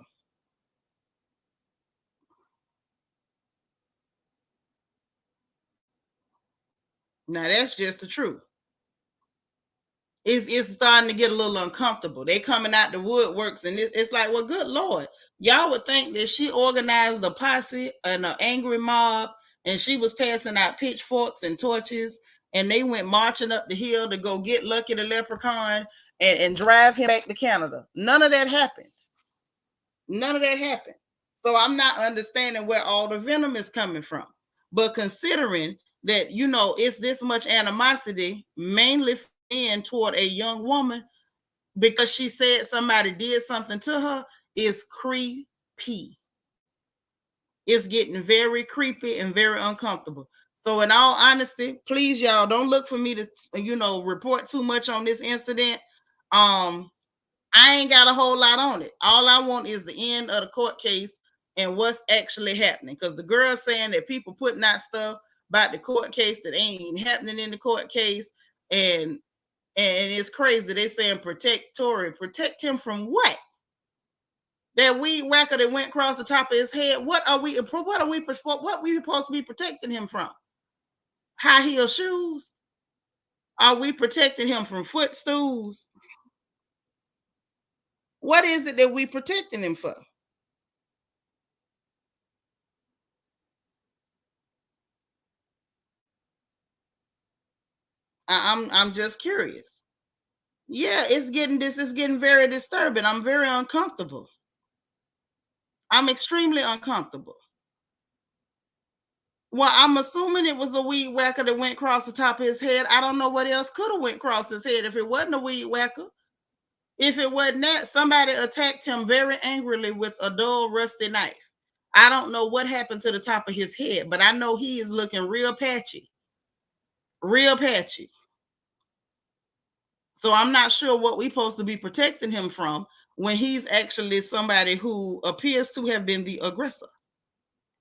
Now that's just the truth. It's starting to get a little uncomfortable. They coming out the woodworks, and it's like, well, good Lord, y'all would think that she organized a posse and an angry mob, and she was passing out pitchforks and torches, and they went marching up the hill to go get Lucky the Leprechaun and drive him back to Canada. None of that happened. None of that happened. So I'm not understanding where all the venom is coming from. But considering that, it's this much animosity, mainly in toward a young woman, because she said somebody did something to her, is creepy. It's getting very creepy and very uncomfortable. So in all honesty, please, y'all, don't look for me to, report too much on this incident. I ain't got a whole lot on it. All I want is the end of the court case and what's actually happening. Because the girl's saying that people putting out stuff about the court case that ain't even happening in the court case. And it's crazy. They saying protect Tory. Protect him from what? That weed whacker that went across the top of his head. What we supposed to be protecting him from? High heel shoes? Are we protecting him from footstools? What is it that we protecting him for? I'm just curious. Yeah, it's getting very disturbing. I'm very uncomfortable. I'm extremely uncomfortable. Well, I'm assuming it was a weed whacker that went across the top of his head. I don't know what else could have went across his head if it wasn't a weed whacker. If it wasn't that, somebody attacked him very angrily with a dull, rusty knife. I don't know what happened to the top of his head, but I know he is looking real patchy. Real patchy. So I'm not sure what we're supposed to be protecting him from when he's actually somebody who appears to have been the aggressor.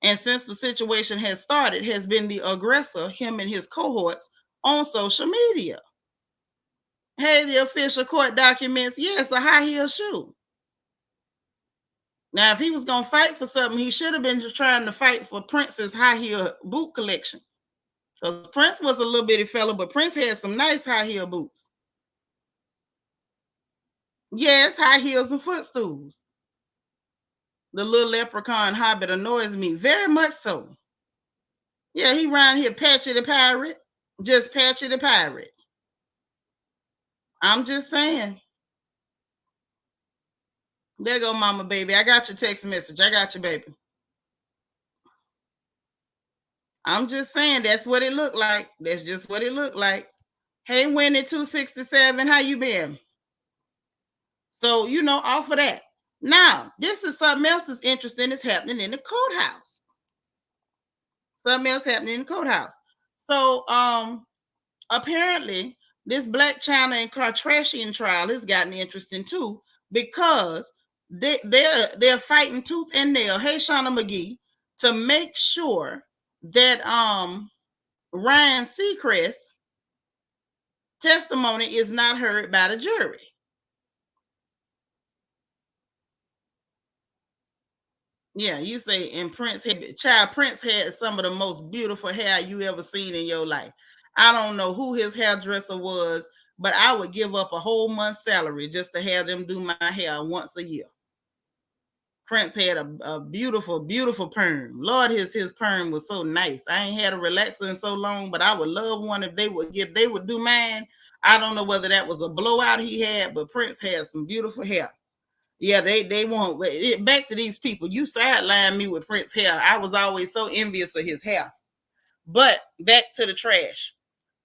And since the situation has started, has been the aggressor, him and his cohorts, on social media. Hey, the official court documents, yes, a high heel shoe. Now, if he was going to fight for something, he should have been just trying to fight for Prince's high heel boot collection. Because Prince was a little bitty fella, but Prince had some nice high heel boots. Yes, high heels and footstools. The little leprechaun hobbit annoys me very much so. Yeah, he around here patchy the pirate. Just Patchy the pirate. I'm just saying. There go mama baby. I got your text message. I got you, baby. I'm just saying that's what it looked like. That's just what it looked like. Hey, Winnie 267, how you been? So, off of that. Now, this is something else that's interesting that's happening in the courthouse. Something else happening in the courthouse. So, apparently, this Black China and Kardashian trial has gotten interesting too, because they're fighting tooth and nail. Hey, Shauna McGee, to make sure that Ryan Seacrest's testimony is not heard by the jury. Yeah, you say, and Prince had some of the most beautiful hair you ever seen in your life. I don't know who his hairdresser was, but I would give up a whole month's salary just to have them do my hair once a year. Prince had a beautiful, beautiful perm. Lord, his perm was so nice. I ain't had a relaxer in so long, but I would love one if they would do mine. I don't know whether that was a blowout he had, but Prince had some beautiful hair. Yeah, they won't. Back to these people. You sidelined me with Prince hair. I was always so envious of his hair. But back to the trash.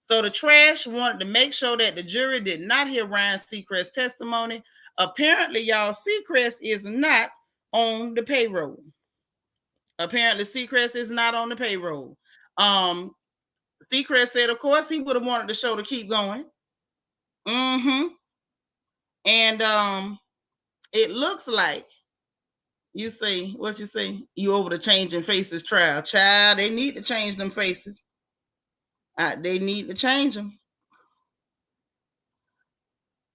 So the trash wanted to make sure that the jury did not hear Ryan Seacrest's testimony. Apparently, y'all, Seacrest is not on the payroll. Apparently, Seacrest is not on the payroll. Seacrest said, of course, he would have wanted the show to keep going. Mm-hmm. And it looks like you say what you say. You over the changing faces trial, child. They need to change them faces. They need to change them.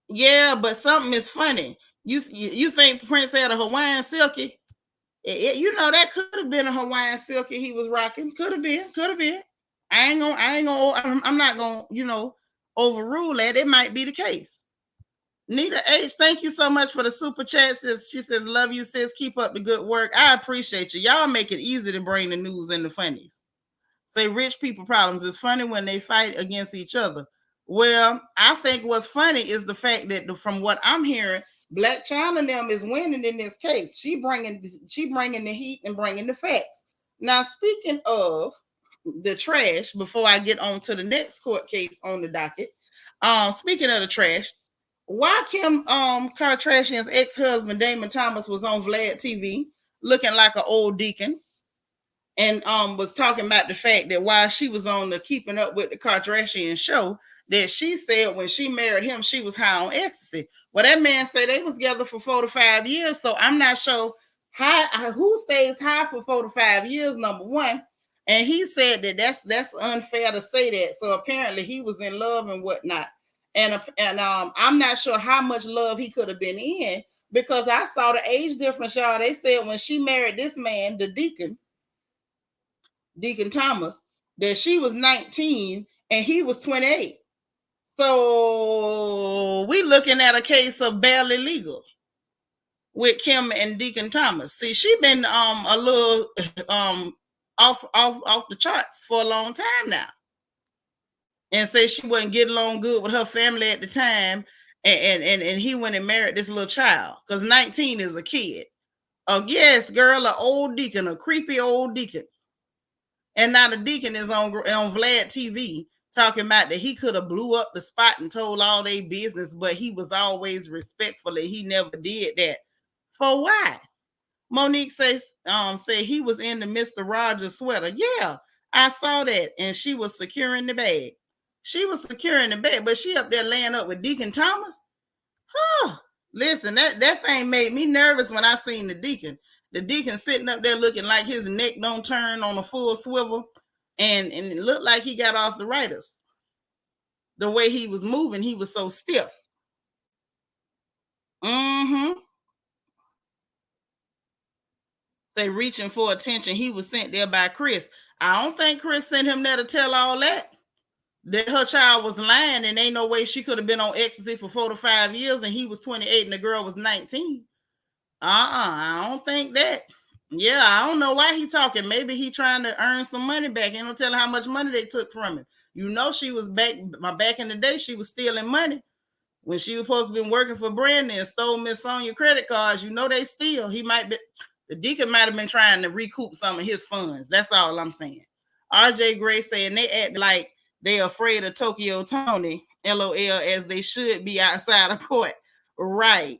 Yeah, but something is funny. You think Prince had a Hawaiian silky? That could have been a Hawaiian silky he was rocking. Could have been. Could have been. I'm not gonna, overrule that. It might be the case. Nita H, thank you so much for the super chat. She says, love you, sis. Keep up the good work. I appreciate you. Y'all make it easy to bring the news and the funnies. Say rich people problems. It's funny when they fight against each other. Well, I think what's funny is the fact that from what I'm hearing, Black China them is winning in this case. She bringing the heat and bringing the facts. Now, speaking of the trash, before I get on to the next court case on the docket, speaking of the trash, why Kim Kardashian's ex-husband Damon Thomas was on Vlad TV looking like an old deacon, and was talking about the fact that while she was on the Keeping Up with the Kardashian show, that she said when she married him, she was high on ecstasy. Well, that man said they was together for 4 to 5 years, so I'm not sure who stays high for 4 to 5 years, number one. And he said that that's unfair to say that. So apparently he was in love and whatnot. And I'm not sure how much love he could have been in, because I saw the age difference, y'all. They said when she married this man, the Deacon Thomas, that she was 19 and he was 28. So we looking at a case of barely legal with Kim and Deacon Thomas. See, she been a little off the charts for a long time now, and say she wasn't getting along good with her family at the time, and he went and married this little child, because 19 is a kid. Oh yes, girl, an old deacon, a creepy old deacon. And now the deacon is on Vlad TV talking about that he could have blew up the spot and told all their business, but he was always respectful and he never did that. For why? Monique says, say he was in the Mr. Rogers sweater. Yeah, I saw that. And she was securing the bag. She was securing the bag, but she up there laying up with Deacon Thomas. Huh. Listen, that thing made me nervous when I seen the deacon. The deacon sitting up there looking like his neck don't turn on a full swivel, and it looked like he got arthritis. The way he was moving, he was so stiff. Mm-hmm. Say reaching for attention. He was sent there by Chris. I don't think Chris sent him there to tell all that. That her child was lying and ain't no way she could have been on ecstasy for 4 to 5 years and he was 28 and the girl was 19. I don't think that. Yeah, I don't know why he talking. Maybe he trying to earn some money back. Ain't no telling how much money they took from him. You know, she was back in the day. She was stealing money when she was supposed to be working for Brandon and stole Miss Sonia credit cards. You know they steal. He might be the deacon might have been trying to recoup some of his funds. That's all I'm saying. RJ Gray saying they act like they afraid of Tokyo Tony, LOL, as they should be outside of court. Right.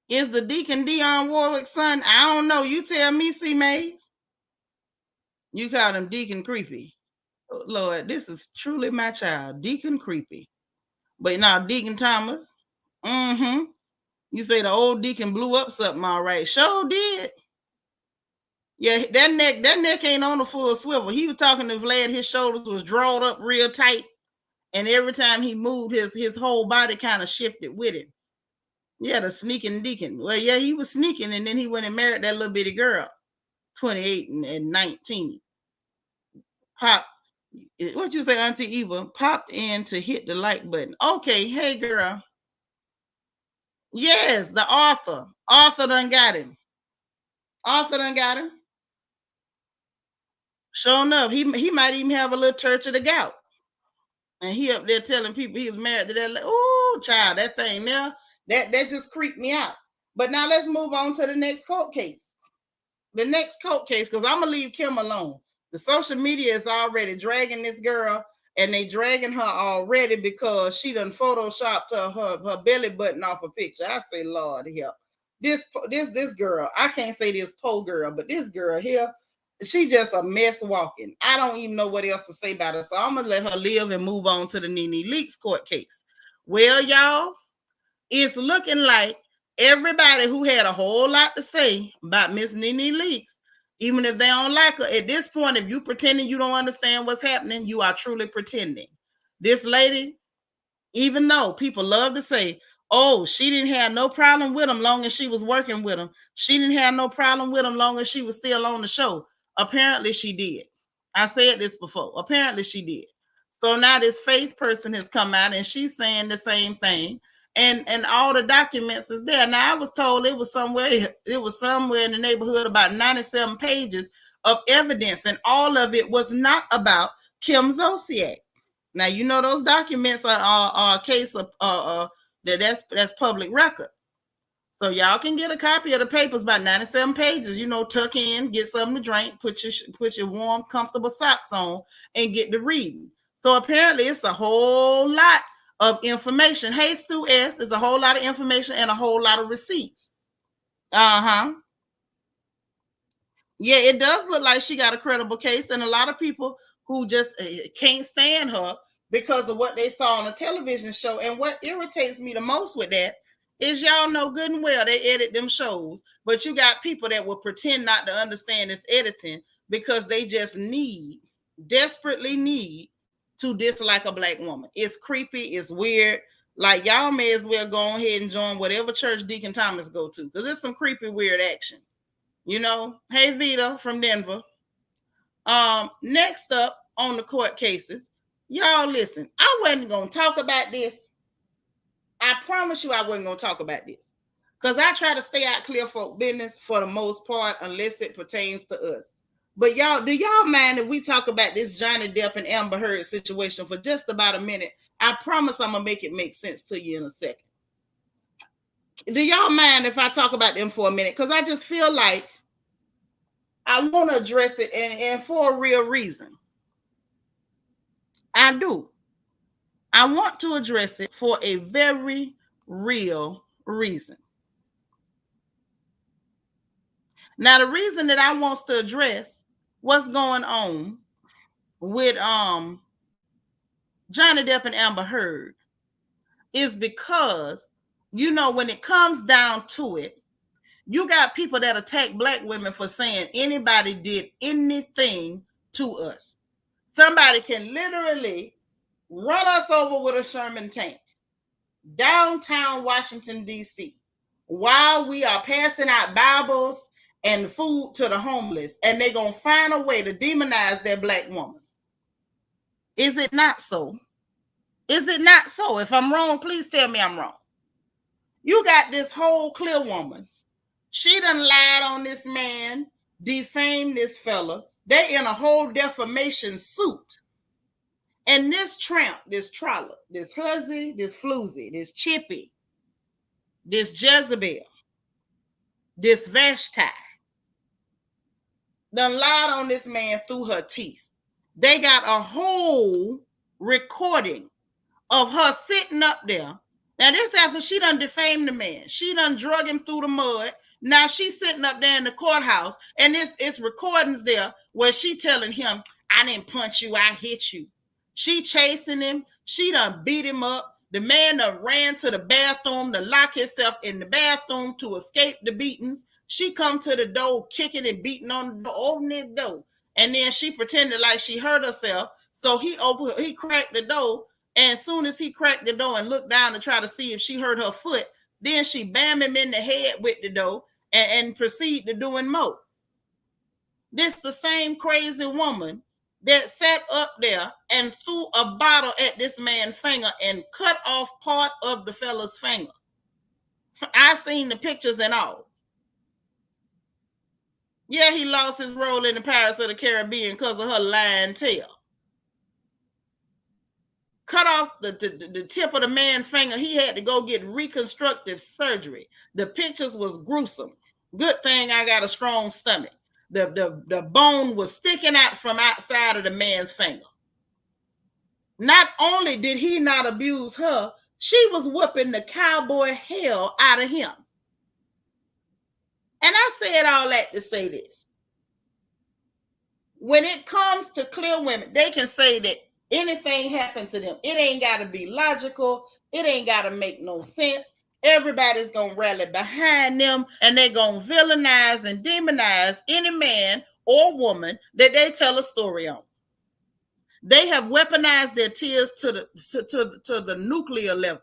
Is the Deacon Dionne Warwick's son? I don't know. You tell me, C. Mays. You call him Deacon Creepy. Oh, Lord, this is truly my child, Deacon Creepy. But now Deacon Thomas. Mm-hmm. You say the old deacon blew up something, all right. Sure did. Yeah, that neck ain't on the full swivel. He was talking to Vlad, his shoulders was drawn up real tight. And every time he moved, his whole body kind of shifted with it. Yeah, the sneaking deacon. Well, yeah, he was sneaking, and then he went and married that little bitty girl, 28 and 19. Pop, what you say, Auntie Eva? Popped in to hit the like button. Okay, hey girl. Yes, the author. Author done got him. Author done got him. Sure enough, he might even have a little church of the gout. And he up there telling people he's married to that. Oh, child, that thing there, that just creeped me out. But now let's move on to the next court case. The next court case, because I'm gonna leave Kim alone. The social media is already dragging this girl, and they dragging her already because she done photoshopped her belly button off a picture. I say, Lord help. This girl, I can't say this poor girl, but this girl here, she just a mess walking. I don't even know what else to say about her. So I'm gonna let her live and move on to the Nene Leakes court case. Well, y'all, it's looking like everybody who had a whole lot to say about Miss Nene Leakes, even if they don't like her, at this point, if you pretending you don't understand what's happening, you are truly pretending. This lady, even though people love to say, oh, she didn't have no problem with him long as she was working with him. She didn't have no problem with him long as she was still on the show. Apparently she did. I said this before. Apparently she did. So now this Faith person has come out and she's saying the same thing. And all the documents is there. Now I was told it was somewhere in the neighborhood about 97 pages of evidence, and all of it was not about Kim Zolciak. Now you know those documents are a case of that's public record. So y'all can get a copy of the papers, about 97 pages. You know, tuck in, get something to drink, put your warm, comfortable socks on, and get to reading. So apparently, it's a whole lot of information. Hey, Stu S, is a whole lot of information and a whole lot of receipts. Uh-huh. Yeah, it does look like she got a credible case, and a lot of people who just can't stand her because of what they saw on a television show. And what irritates me the most with that is y'all know good and well they edit them shows, but you got people that will pretend not to understand this editing because they just desperately need to dislike a black woman. It's creepy, it's weird. Like y'all may as well go ahead and join whatever church Deacon Thomas go to, because it's some creepy, weird action. You know, hey Vita from Denver. Next up on the court cases, y'all listen. I wasn't gonna talk about this. I promise you, I wasn't gonna talk about this because I try to stay out clear folk business for the most part, unless it pertains to us. But y'all, do y'all mind if we talk about this Johnny Depp and Amber Heard situation for just about a minute? I promise I'm gonna make it make sense to you in a second. Do y'all mind if I talk about them for a minute? Because I just feel like I want to address it, and for a real reason. I do. I want to address it for a very real reason. Now, the reason that I want to address what's going on with Johnny Depp and Amber Heard is because, you know, when it comes down to it, you got people that attack black women for saying anybody did anything to us. Somebody can literally run us over with a Sherman tank downtown Washington, D.C., while we are passing out Bibles and food to the homeless, and they're going to find a way to demonize that black woman. Is it not so? Is it not so? If I'm wrong, please tell me I'm wrong. You got this whole clear woman She done lied on this man, defamed this fella. They in a whole defamation suit. And this tramp, this troller, this huzzy, this floozy, this chippy, this Jezebel, this Vashti, done lied on this man through her teeth. They got a whole recording of her sitting up there. Now, this after she done defamed the man. She done drug him through the mud. Now she's sitting up there in the courthouse, and it's recordings there where she telling him, I didn't punch you, I hit you. She chasing him. She done beat him up. The man done ran to the bathroom to lock himself in the bathroom to escape the beatings. She come to the door, kicking and beating on the door, opening the door. And then she pretended like she hurt herself. So he cracked the door. And as soon as he cracked the door and looked down to try to see if she hurt her foot, then she bammed him in the head with the door and proceed to doing more. This the same crazy woman that sat up there and threw a bottle at this man's finger and cut off part of the fella's finger. I seen the pictures and all. Yeah, he lost his role in the Pirates of the Caribbean because of her lying tale. Cut off the tip of the man's finger. He had to go get reconstructive surgery. The pictures was gruesome. Good thing I got a strong stomach. The bone was sticking out from outside of the man's finger. Not only did he not abuse her, she was whooping the cowboy hell out of him. And I said all that to say this. When it comes to clear women, they can say that anything happened to them. It ain't got to be logical. It ain't got to make no sense. Everybody's going to rally behind them, and they're going to villainize and demonize any man or woman that they tell a story on. They have weaponized their tears to the nuclear level.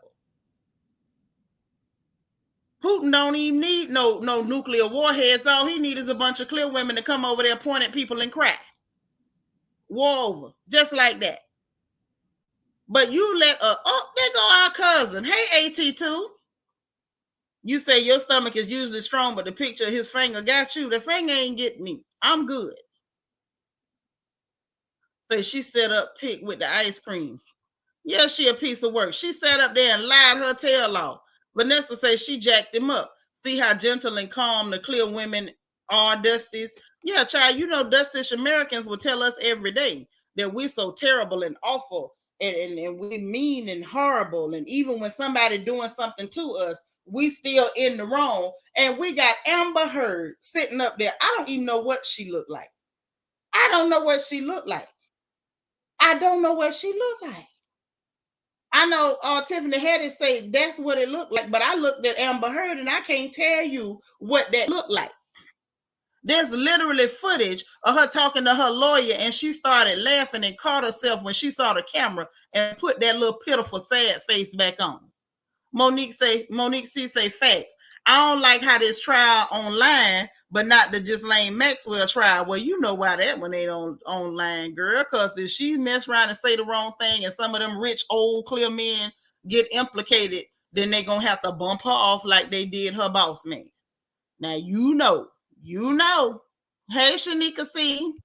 Putin don't even need no nuclear warheads. All he needs is a bunch of clear women to come over there, point at people and cry. War over, just like that. But you let there go our cousin. Hey, AT2. You say your stomach is usually strong, but the picture of his finger got you. The finger ain't getting me. I'm good. So she set up pick with the ice cream. Yeah, she a piece of work. She sat up there and lied her tail off. Vanessa says she jacked him up. See how gentle and calm the clear women are, Dusties. Yeah, child, you know, Dustish Americans will tell us every day that we're so terrible and awful and we mean and horrible. And even when somebody doing something to us, we still in the wrong. And we got Amber Heard sitting up there. I don't even know what she looked like. I don't know what she looked like. I don't know what she looked like. I know Tiffany Haddish say that's what it looked like, but I looked at Amber Heard and I can't tell you what that looked like. There's literally footage of her talking to her lawyer, and she started laughing and caught herself when she saw the camera and put that little pitiful, sad face back on. Monique C say facts. I don't like how this trial online, but not the just Lane Maxwell trial. Well, you know why that one ain't online, girl. Because if she mess around and say the wrong thing, and some of them rich old clear men get implicated, then they gonna have to bump her off like they did her boss man. Now you know. Hey, Shanika C.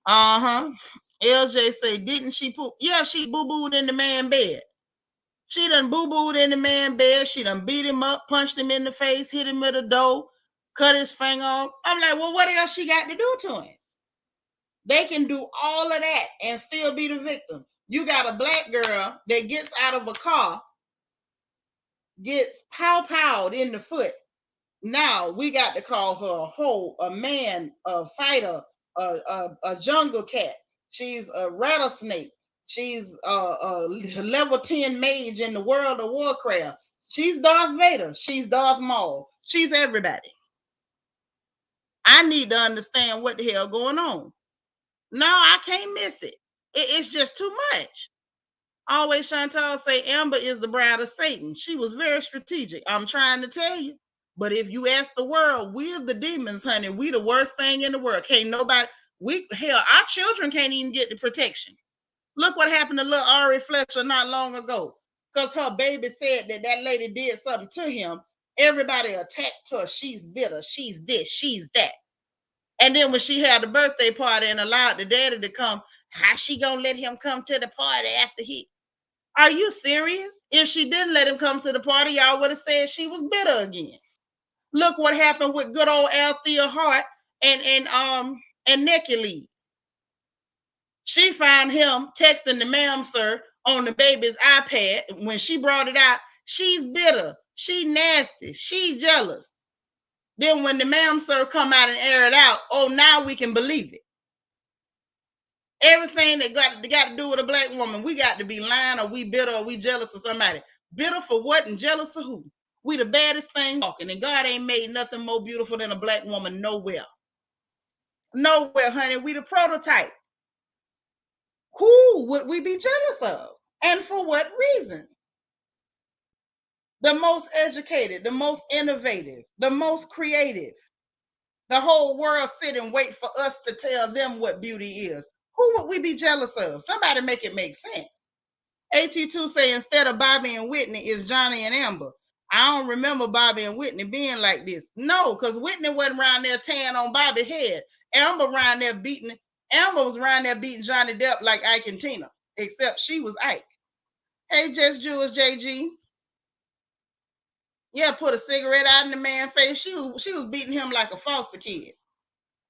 LJ say, didn't she poop? Yeah, she boo-booed in the man bed. She done boo-booed in the man bed. She done beat him up, punched him in the face, hit him with a door, cut his finger off. I'm like, well, what else she got to do to him? They can do all of that and still be the victim. You got a black girl that gets out of a car, gets pow-powed in the foot. Now we got to call her a hoe, a man, a fighter, a jungle cat. She's a rattlesnake. She's a level 10 mage in the world of Warcraft. She's Darth Vader. She's Darth Maul. She's everybody. I need to understand what the hell going on. No, I can't miss it. It's just too much. Always Chantal say Amber is the bride of Satan. She was very strategic. I'm trying to tell you. But if you ask the world, we're the demons, honey. We the worst thing in the world. Can't nobody, our children can't even get the protection. Look what happened to little Ari Fletcher not long ago. Because her baby said that lady did something to him. Everybody attacked her. She's bitter. She's this. She's that. And then when she had the birthday party and allowed the daddy to come, how she gonna let him come to the party after he? Are you serious? If she didn't let him come to the party, y'all would have said she was bitter again. Look what happened with good old Althea Hart and Nikki Lee. She found him texting the ma'am sir on the baby's iPad. When she brought it out, she's bitter, she nasty, she jealous. Then when the ma'am sir come out and air it out, oh, now we can believe it. Everything that got to do with a black woman, we got to be lying, or we bitter, or we jealous of somebody. Bitter for what and jealous of who? We the baddest thing walking, and God ain't made nothing more beautiful than a black woman nowhere. Nowhere, honey. We the prototype. Who would we be jealous of? And for what reason? The most educated, the most innovative, the most creative. The whole world sit and wait for us to tell them what beauty is. Who would we be jealous of? Somebody make it make sense. AT2 say instead of Bobby and Whitney, is Johnny and Amber. I don't remember Bobby and Whitney being like this. No, because Whitney wasn't around there tearing on Bobby's head. Amber was around there beating Johnny Depp like Ike and Tina, except she was Ike. Hey, Just Jules JG. Yeah, put a cigarette out in the man's face. She was beating him like a foster kid.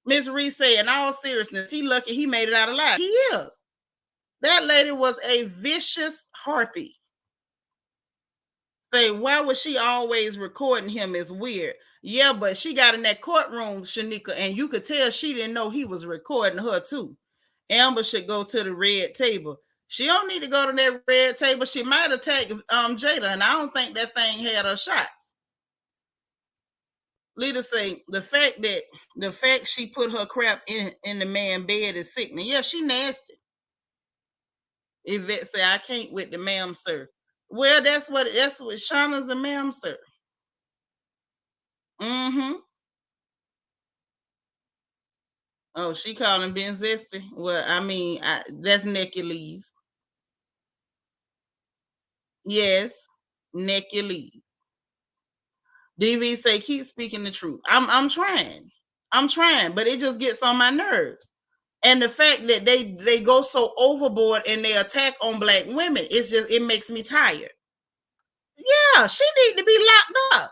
Miss Reese said, in all seriousness, he lucky he made it out alive. He is. That lady was a vicious harpy. Say, why was she always recording him? Is weird. Yeah, but she got in that courtroom, Shanika, and you could tell she didn't know he was recording her too. Amber should go to the red table. She don't need to go to that red table. She might attack Jada, and I don't think that thing had her shots. Lita say the fact she put her crap in the man's bed is sickening. Yeah, she nasty. Yvette say I can't with the ma'am sir. Well, that's what Shauna's a ma'am sir. Mm-hmm. Oh, she called him Ben Zesty. Well, I mean, that's Nikki Lee's. Yes, Nikki Lee. DV say keep speaking the truth. I'm trying, but it just gets on my nerves. And the fact that they go so overboard and they attack on black women, it makes me tired. Yeah, she need to be locked up.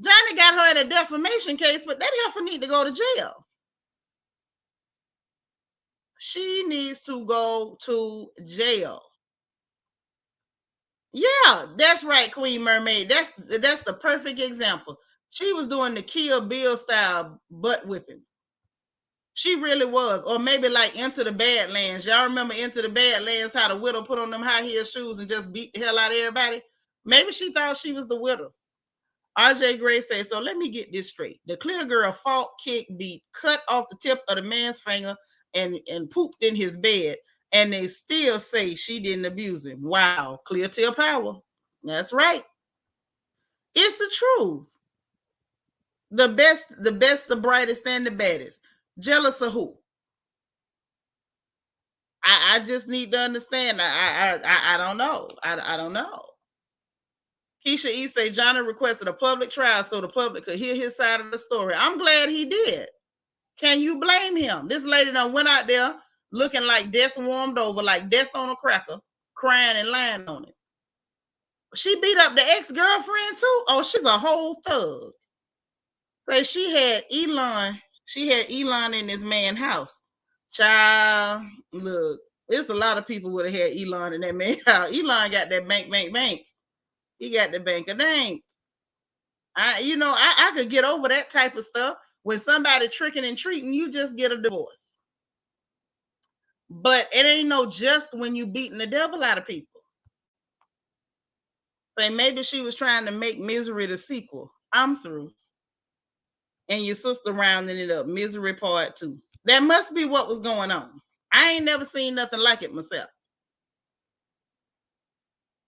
Johnny got her in a defamation case, but that heifer need to go to jail. She needs to go to jail. Yeah, that's right, Queen Mermaid. That's the perfect example. She was doing the Kill Bill style butt whipping. She really was. Or maybe like Into the Badlands. Y'all remember Into the Badlands, how the widow put on them high heel shoes and just beat the hell out of everybody? Maybe she thought she was the widow. RJ Gray says, so let me get this straight. The clear girl fought, kicked, beat, cut off the tip of the man's finger and pooped in his bed. And they still say she didn't abuse him. Wow. Clear till power. That's right. It's the truth. The best, the brightest, and the baddest. Jealous of who? I just need to understand. I don't know. I don't know. Keisha E. say Johnny requested a public trial so the public could hear his side of the story. I'm glad he did. Can you blame him? This lady done went out there looking like death warmed over, like death on a cracker, crying and lying on it. She beat up the ex-girlfriend too? Oh, she's a whole thug. Say she had Elon in this man's house. Child, look, there's a lot of people would have had Elon in that man's house. Elon got that bank. He got the bank of dank. I could get over that type of stuff. When somebody tricking and treating, you just get a divorce. But it ain't no just when you beating the devil out of people. Say maybe she was trying to make Misery the sequel. I'm through. And your sister rounding it up. Misery Part 2. That must be what was going on. I ain't never seen nothing like it myself.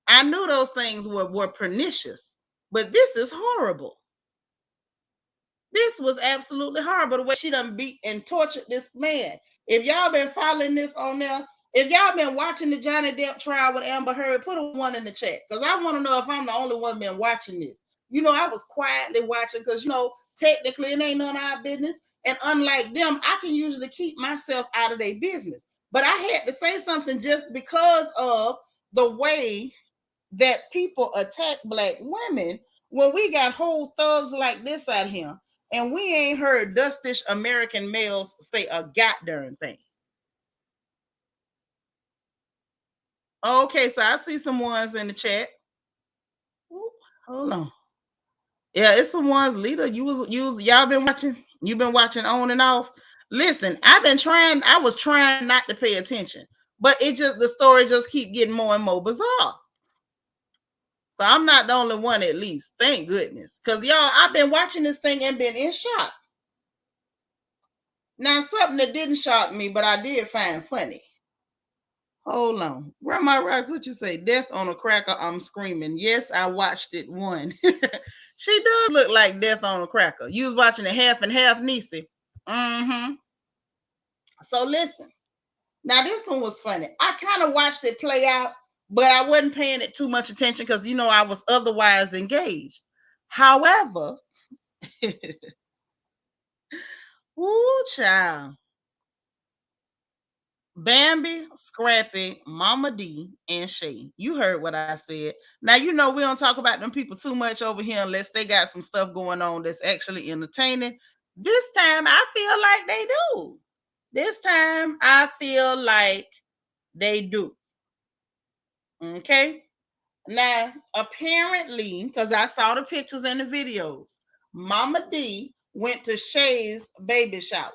I knew those things were pernicious, but this is horrible. This was absolutely horrible, the way she done beat and tortured this man. If y'all been following this on there, if y'all been watching the Johnny Depp trial with Amber Heard, put a 1 in the chat, because I want to know if I'm the only one been watching this. I was quietly watching because technically it ain't none of our business. And unlike them, I can usually keep myself out of their business. But I had to say something just because of the way that people attack black women when we got whole thugs like this out here, and we ain't heard dustish American males say a goddamn thing. Okay, so I see some ones in the chat. Ooh, hold on. Yeah, it's some ones. Leader, you was y'all been watching. You've been watching on and off. Listen, I was trying not to pay attention, but the story just keep getting more and more bizarre. So I'm not the only one, at least. Thank goodness. Because y'all, I've been watching this thing and been in shock. Now, something that didn't shock me, but I did find funny. Hold on. Grandma Rice, what you say? Death on a Cracker, I'm screaming. Yes, I watched it one. She does look like Death on a Cracker. You was watching it half and half, Niecy. Mm-hmm. So listen. Now, this one was funny. I kind of watched it play out, but I wasn't paying it too much attention because, I was otherwise engaged. However, ooh, child. Bambi, Scrappy, Mama D, and Shay. You heard what I said. Now, we don't talk about them people too much over here unless they got some stuff going on that's actually entertaining. This time, I feel like they do. This time, I feel like they do. Okay? Now, apparently, because I saw the pictures and the videos, Mama D went to Shay's baby shower.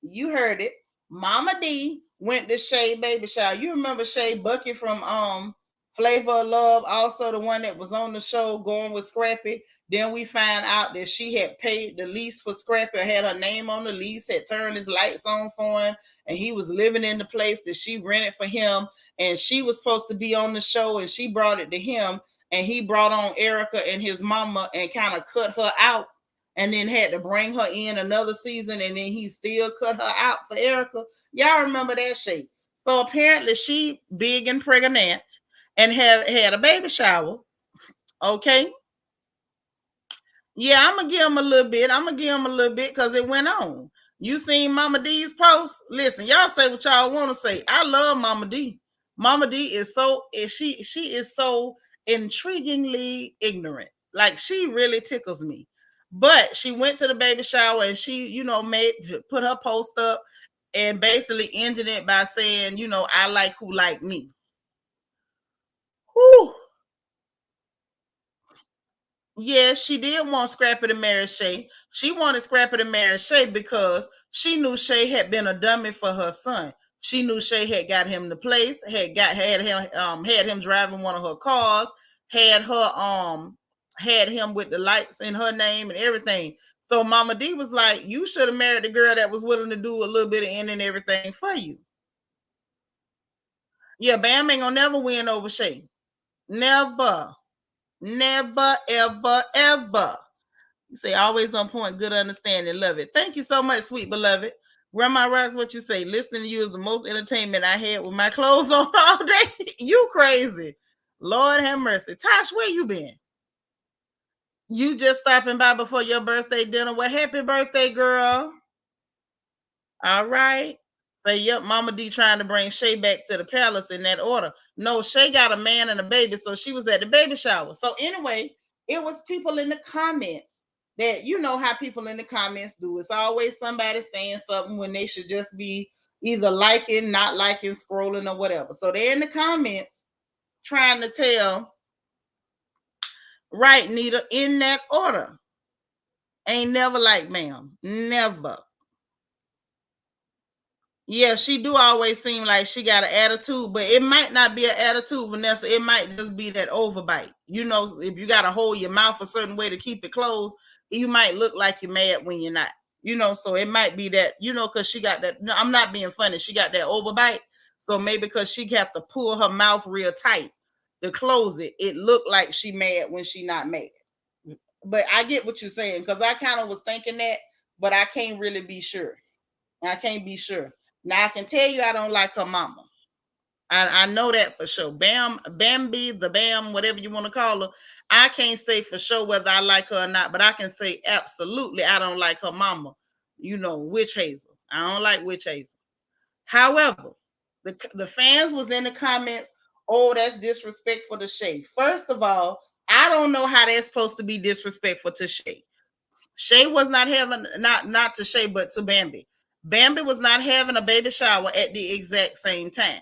You heard it. Mama D went to Shay baby shower. You remember Shay Bucket from Flavor of Love, also the one that was on the show going with Scrappy. Then we found out that she had paid the lease for Scrappy, had her name on the lease, had turned his lights on for him, and he was living in the place that she rented for him. And she was supposed to be on the show, and she brought it to him, and he brought on Erica and his mama and kind of cut her out, and then had to bring her in another season, and then he still cut her out for Erica. Y'all remember that shit. So apparently she big and pregnant and had a baby shower. Okay. Yeah, I'm gonna give him a little bit because it went on. You seen Mama D's post? Listen, y'all say what y'all want to say. I love Mama D. Mama D she is so intriguingly ignorant. Like, she really tickles me. But she went to the baby shower and she, put her post up and basically ended it by saying, I like who like me. Whew. Yeah, she did want Scrappy to marry Shay. She wanted Scrappy to marry Shay because she knew Shay had been a dummy for her son. She knew Shay had got him the place, had him driving one of her cars, had him with the lights in her name and everything. So Mama D was like, you should have married the girl that was willing to do a little bit of in and everything for you. Yeah, Bam ain't gonna never win over Shay. Never. Never, ever, ever. You say always on point, good understanding, love it. Thank you so much, sweet beloved. Grandma Rice, what you say? Listening to you is the most entertainment I had with my clothes on all day. You crazy. Lord have mercy. Tosh, where you been? You just stopping by before your birthday dinner. Well, happy birthday, girl. All right. Say, yep, Mama D trying to bring Shay back to the palace in that order. No, Shay got a man and a baby, so she was at the baby shower. So anyway, it was people in the comments that, you know how people in the comments do. It's always somebody saying something when they should just be either liking, not liking, scrolling, or whatever. So they're in the comments trying to tell, right, Nita, in that order. Ain't never like, ma'am. Never. Yeah, she do always seem like she got an attitude, but it might not be an attitude, Vanessa. It might just be that overbite. If you got to hold your mouth a certain way to keep it closed, you might look like you're mad when you're not. So it might be that, because she got that. No, I'm not being funny. She got that overbite. So maybe because she got to pull her mouth real tight to close it, it looked like she mad when she not mad. But I get what you're saying, because I kind of was thinking that, but I can't really be sure. I can't be sure. Now I can tell you I don't like her mama. I know that for sure. Bambi, the Bam, whatever you want to call her. I can't say for sure whether I like her or not, but I can say absolutely I don't like her mama. Witch Hazel. I don't like Witch Hazel. However, the fans was in the comments, oh, that's disrespectful to Shay. First of all, I don't know how that's supposed to be disrespectful to Shay. Shay was not having not to Shay, but to Bambi. Bambi was not having a baby shower at the exact same time.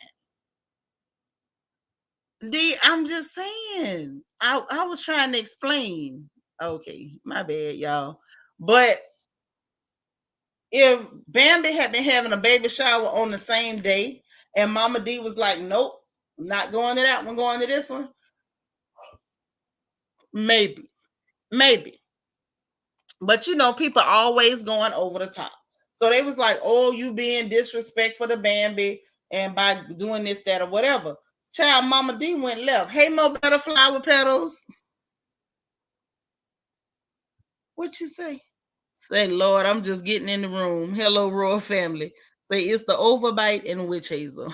I'm just saying. I was trying to explain. Okay, my bad, y'all. But if Bambi had been having a baby shower on the same day, and Mama D was like, "Nope, I'm not going to that one, going to this one," maybe, maybe. But people always going over the top. So they was like, "Oh, you being disrespectful to Bambi and by doing this, that, or whatever." Child, Mama D went left. Hey, Mo Better Flower Petals. What you say? Say, Lord, I'm just getting in the room. Hello, Royal Family. Say, it's the overbite and witch hazel.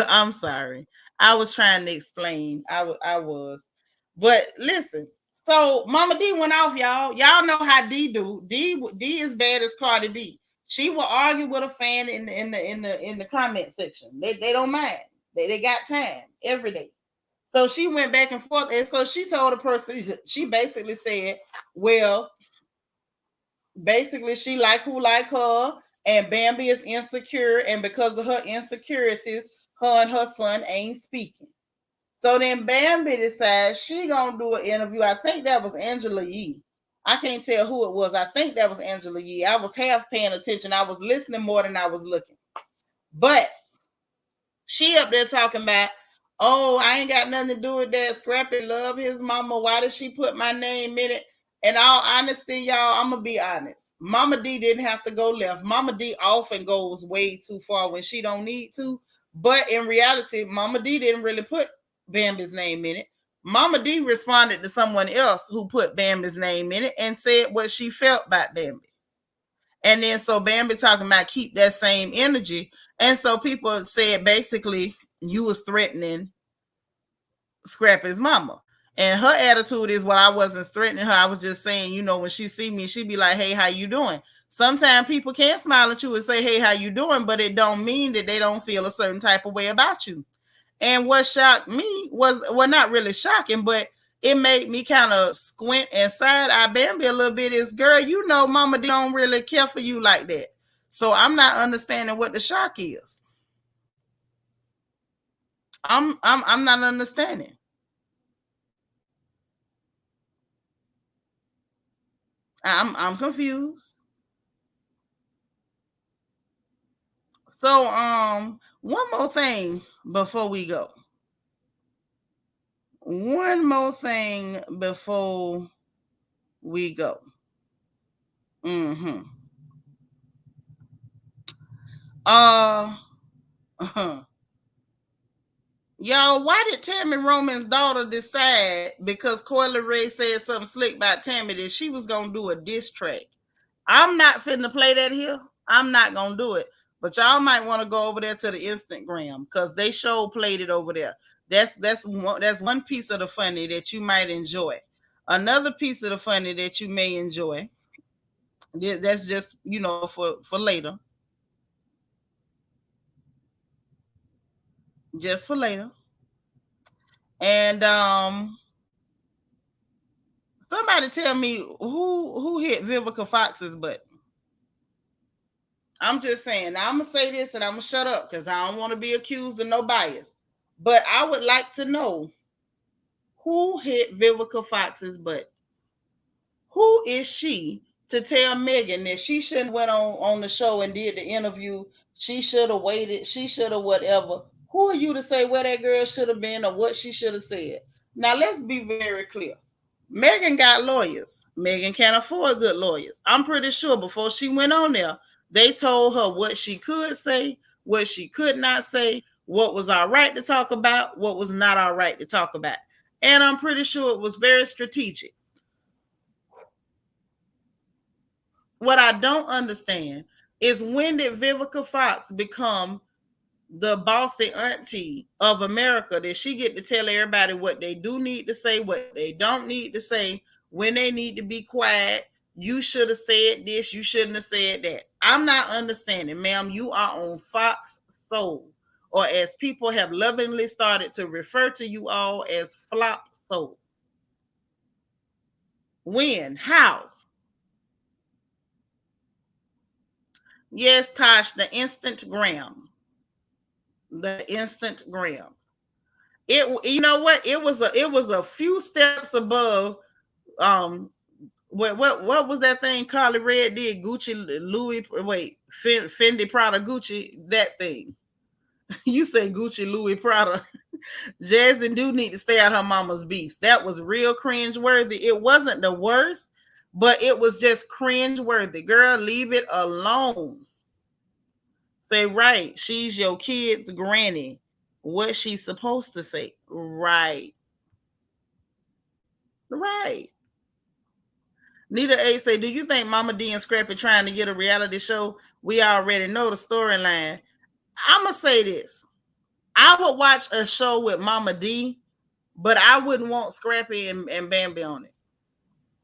I'm sorry. I was trying to explain. I was. But listen, so Mama D went off, y'all. Y'all know how D do. D is bad as Cardi B. She will argue with a fan in the comment section. They don't mind. They got time every day. So she went back and forth. And so she told the person, she basically said, well, basically she like who like her, and Bambi is insecure, and because of her insecurities, her and her son ain't speaking. So then Bambi decides she gonna do an interview. I think that was Angela Yee. I can't tell who it was. I think that was Angela Yee. I was half paying attention. I was listening more than I was looking. But she up there talking about, oh, I ain't got nothing to do with that. Scrappy love his mama. Why did she put my name in it? In all honesty, y'all, I'm gonna be honest. Mama D didn't have to go left. Mama D often goes way too far when she don't need to. But in reality, Mama D didn't really put Bambi's name in it. Mama D responded to someone else who put Bambi's name in it and said what she felt about Bambi. And then so Bambi talking about keep that same energy. And so people said basically you was threatening Scrappy's mama. And her attitude is, well, I wasn't threatening her. I was just saying, when she see me, she be like, hey, how you doing? Sometimes people can smile at you and say, hey, how you doing? But it don't mean that they don't feel a certain type of way about you. And what shocked me was, well, not really shocking, but it made me kind of squint and side eye Bambi a little bit is, girl, Mama don't really care for you like that. So I'm not understanding what the shock is. I'm not understanding. I'm confused. So one more thing before we go. One more thing before we go. Mm-hmm. Y'all, why did Tammy Roman's daughter decide, because Coily Ray said something slick about Tammy, that she was gonna do a diss track? I'm not finna play that here. I'm not gonna do it. But y'all might want to go over there to the Instagram because they show played it over there. That's one piece of the funny that you might enjoy. Another piece of the funny that you may enjoy. That's just for later. Just for later. And somebody tell me who hit Vivica Fox's butt. I'm just saying. Now I'm gonna say this and I'm gonna shut up because I don't want to be accused of no bias. But I would like to know who hit Vivica Fox's butt. Who is she to tell Megan that she shouldn't went on the show and did the interview? She should have waited. She should have whatever. Who are you to say where that girl should have been or what she should have said? Now let's be very clear. Megan got lawyers. Megan can't afford good lawyers. I'm pretty sure before she went on there, they told her what she could say, what she could not say, what was all right to talk about, what was not all right to talk about. And I'm pretty sure it was very strategic. What I don't understand is, when did Vivica Fox become the bossy auntie of America, that she get to tell everybody what they do need to say, what they don't need to say, when they need to be quiet. You should have said this, you shouldn't have said that. I'm not understanding, ma'am. You are on Fox Soul, or as people have lovingly started to refer to you all as Flop Soul. When? How? Yes, Tosh, the instant gram. The instant gram. It, you know what? It was a few steps above what was that thing Carly Red did? Gucci, Louis, wait, Fendi, Prada, Gucci, that thing. You say Gucci, Louis, Prada. Jasmine do need to stay out her mama's beefs. That was real cringe worthy. It wasn't the worst, but it was just cringe worthy. Girl, leave it alone. Say right. She's your kid's granny. What she's supposed to say. Right. Right. Nita A say, do you think Mama D and Scrappy trying to get a reality show? We already know the storyline. I'ma say this. I would watch a show with Mama D, but I wouldn't want Scrappy and Bambi on it.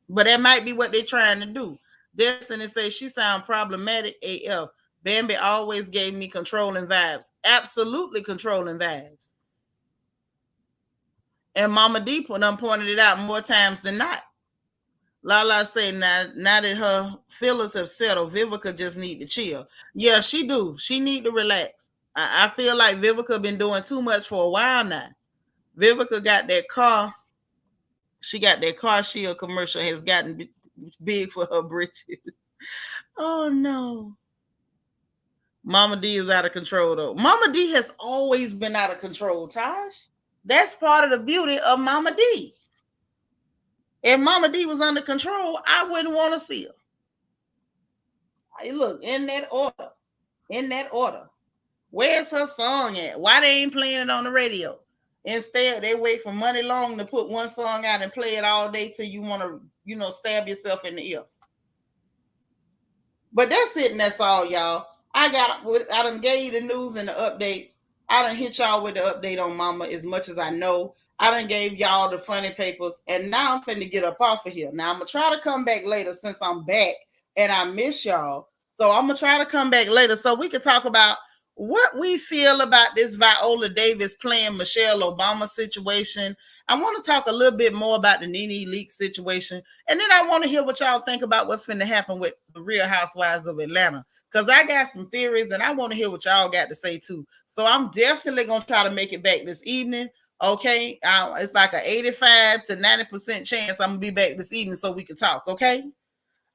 But that might be what they're trying to do. Destiny says she sound problematic AF. Bambi always gave me controlling vibes. Absolutely controlling vibes. And Mama D pointed it out more times than not. Lala say now that her feelings have settled, Vivica just need to chill. Yeah, she do. She need to relax. I feel like Vivica been doing too much for a while now. Vivica got that car. She got that car shield commercial has gotten big for her britches. Oh no. Mama D is out of control though. Mama D has always been out of control, Taj. That's part of the beauty of Mama D. If Mama D was under control, I wouldn't want to see her. Hey, look, in that order. In that order. Where's her song at? Why they ain't playing it on the radio? Instead, they wait for Money Long to put one song out and play it all day till you want to, stab yourself in the ear. But that's it, and that's all, y'all. I done gave you the news and the updates. I done hit y'all with the update on Mama as much as I know. I done gave y'all the funny papers, and now I'm finna get up off of here. Now I'm gonna try to come back later since I'm back and I miss y'all. So I'm gonna try to come back later so we can talk about what we feel about this Viola Davis playing Michelle Obama situation. I want to talk a little bit more about the Nene Leakes situation, and then I want to hear what y'all think about what's finna happen with the Real Housewives of Atlanta, because I got some theories and I want to hear what y'all got to say too. So I'm definitely gonna try to make it back this evening. Okay, it's like an 85 to 90% chance I'm gonna be back this evening so we can talk. Okay,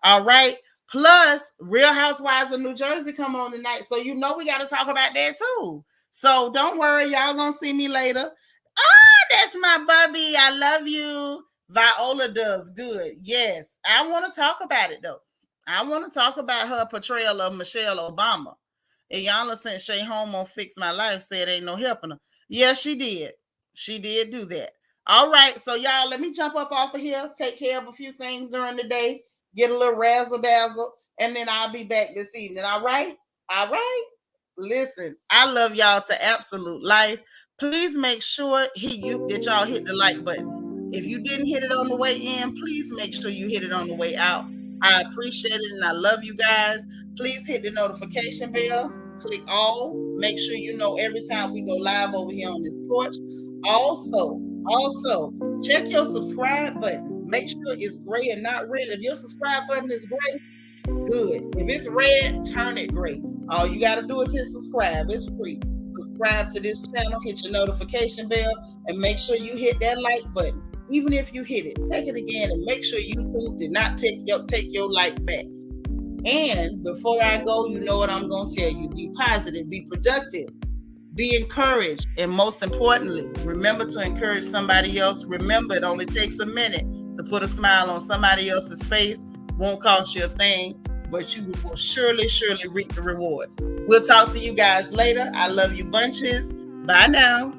all right. Plus, Real Housewives of New Jersey come on tonight, so we got to talk about that too. So don't worry, y'all gonna see me later. That's my bubby. I love you. Viola does good. Yes, I want to talk about it though. I want to talk about her portrayal of Michelle Obama. Iyanla sent Shay home on Fix My Life, said ain't no helping her. Yeah, she did. She did do that. All right, so y'all, let me jump up off of here, take care of a few things during the day, get a little razzle dazzle, and then I'll be back this evening. All right? All right? Listen, I love y'all to absolute life. Please make sure that y'all hit the like button. If you didn't hit it on the way in, please make sure you hit it on the way out. I appreciate it and I love you guys. Please hit the notification bell. Click all. Make sure you know every time we go live over here on this porch. Also, check your subscribe button. Make sure it's gray and not red. If your subscribe button is gray, good. If it's red, turn it gray. All you got to do is hit subscribe. It's free. Subscribe to this channel, hit your notification bell, and make sure you hit that like button. Even if you hit it, take it again and make sure YouTube did not take your like back. And before I go, you know what I'm going to tell you. Be positive, be productive, be encouraged, and most importantly, remember to encourage somebody else. Remember, it only takes a minute to put a smile on somebody else's face. Won't cost you a thing, but you will surely reap the rewards. We'll talk to you guys later. I love you bunches. Bye now.